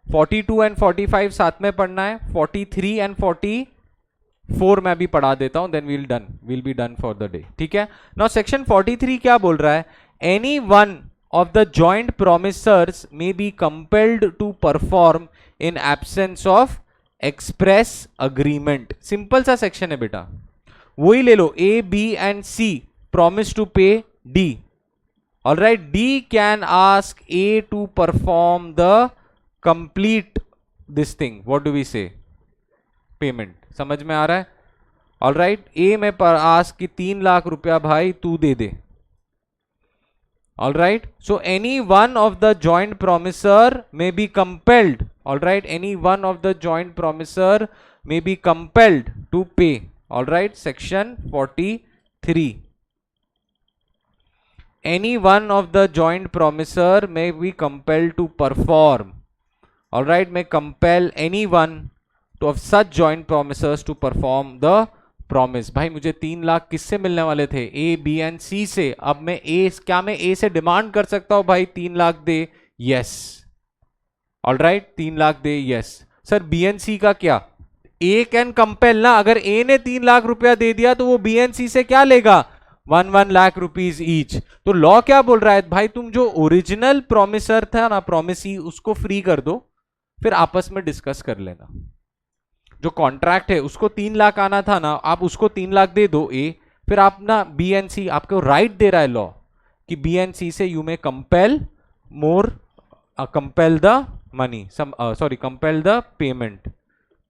42 एंड 45 साथ में पढ़ना है। 43 एंड 44 मैं भी पढ़ा देता हूं, then will be done for the day. ठीक है। नाउ सेक्शन 43 क्या बोल रहा है? Any one of the joint promisors may be compelled to perform in absence of express agreement. Simple सा सेक्शन है बेटा, वही ले लो। A, B and C promise to pay D. All right, D can ask A to perform the complete this thing, what do we say, payment. समझ में आ रहा है? ऑलराइट, ए में पर आस्क कि 3 लाख रुपया भाई तू दे दे। All right, so any one of the joint promisor may be compelled, all right, any one of the joint promisor may be compelled to pay. All right, section 43. Any one of the joint promisor may be compelled to perform. All right, may compel any one of such joint promisors to perform the promise. भाई मुझे 3 लाख किससे मिलने वाले थे? A, B and C से। अब मैं क्या मैं A से डिमांड कर सकता हूं भाई 3 लाख दे? यस। ऑल राइट, 3 लाख दे, yes. Sir B and C का क्या? ए कैन कंपेल ना। अगर ए ने 3 लाख रुपया दे दिया तो वो बी एंड सी से क्या लेगा? 1 लाख रुपीज ईच। तो लॉ क्या बोल रहा है भाई? तुम जो ओरिजिनल प्रोमिसर था ना, प्रोमिसी, उसको फ्री कर दो, फिर आपस में डिस्कस कर लेना। जो कॉन्ट्रैक्ट है उसको 3 लाख आना था ना, आप उसको 3 लाख दे दो ए, फिर आप ना बी एंड सी, आपको राइट दे रहा है लॉ कि बी एंड सी से you may compel more, compel the money, sorry compel the payment.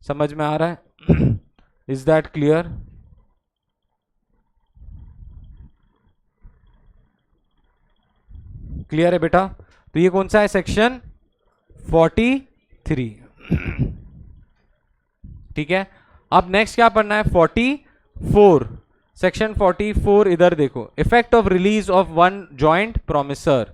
समझ में आ रहा है? Is that clear? क्लियर है बेटा? तो ये कौन सा है? सेक्शन 43। ठीक है। अब नेक्स्ट क्या पढ़ना है? 44। सेक्शन 44 इधर देखो। Effect of release of one joint promisor,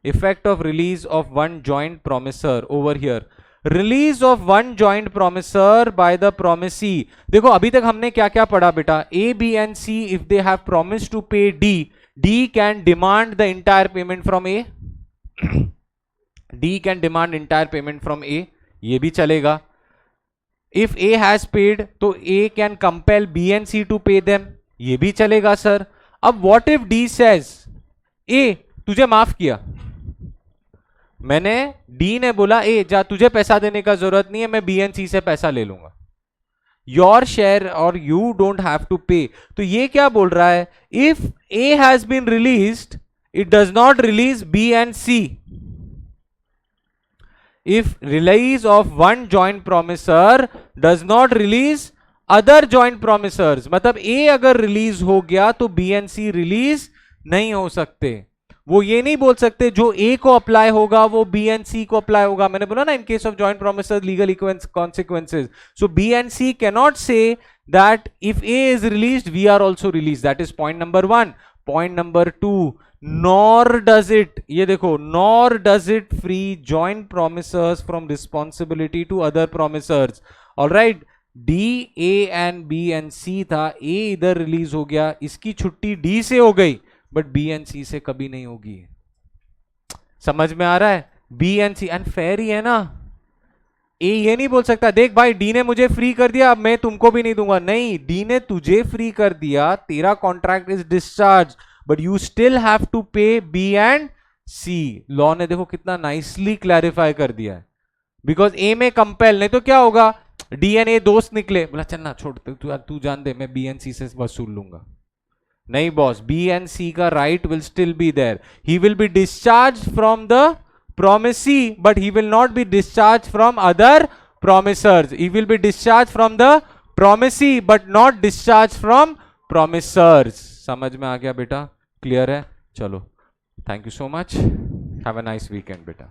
effect of release of one joint promisor over here. Release of one joint promisor by the promisee. देखो अभी तक हमने क्या क्या पढ़ा बेटा, A B and C if they have promise to pay D, D can demand the entire payment from A, D can demand entire payment from A, ये भी चलेगा। इफ ए हैज पेड तो A can compel B and C to pay them, ये भी चलेगा sir. अब what if D says A तुझे माफ किया, मैंने डी ने बोला ए जा तुझे पैसा देने का जरूरत नहीं है, मैं बी एंड सी से पैसा ले लूंगा, योर शेयर और you don't have to pay. तो ये क्या बोल रहा है, if A has been released it does not release B and C. If release of one joint promisor does not release other joint promisors, मतलब A अगर release हो गया तो बी एंड सी रिलीज नहीं हो सकते। वो ये नहीं बोल सकते जो ए को अप्लाई होगा वो बी एंड सी को अप्लाई होगा। मैंने बोला ना in case of joint promisors legal consequences, so B and C cannot say that if A is released we are also released. That is point number 1. Point number 2, nor does it, ये देखो, nor does it free joint promisors from responsibility to other promisors. All right, D, A and B and C था, A इधर release हो गया, इसकी छुट्टी D से हो गई, बट बी एंड सी से कभी नहीं होगी। समझ में आ रहा है, B and C and fair ही है ना। ए ये नहीं बोल सकता देख भाई डी ने मुझे फ्री कर दिया अब मैं तुमको भी नहीं दूंगा, नहीं, डी ने तुझे फ्री कर दिया, तेरा contract is discharge, but you still have to pay B and C. Law ने देखो कितना नाइसली क्लैरिफाई कर दिया है, बिकॉज ए में कंपेल, नहीं तो क्या होगा, डी एंड ए दोस्त निकले, बोला चल ना छोड़ तू जान दे मैं बी एंड सी से वसूल लूंगा। नहीं बॉस, बी एंड सी का right will still be there, he will be discharge from the promisee but he will not be discharged from other promisers. He will be discharged from the promisee but not discharged from promisers. समझ में आ गया बेटा, clear है? चलो, thank you so much, have a nice weekend बेटा।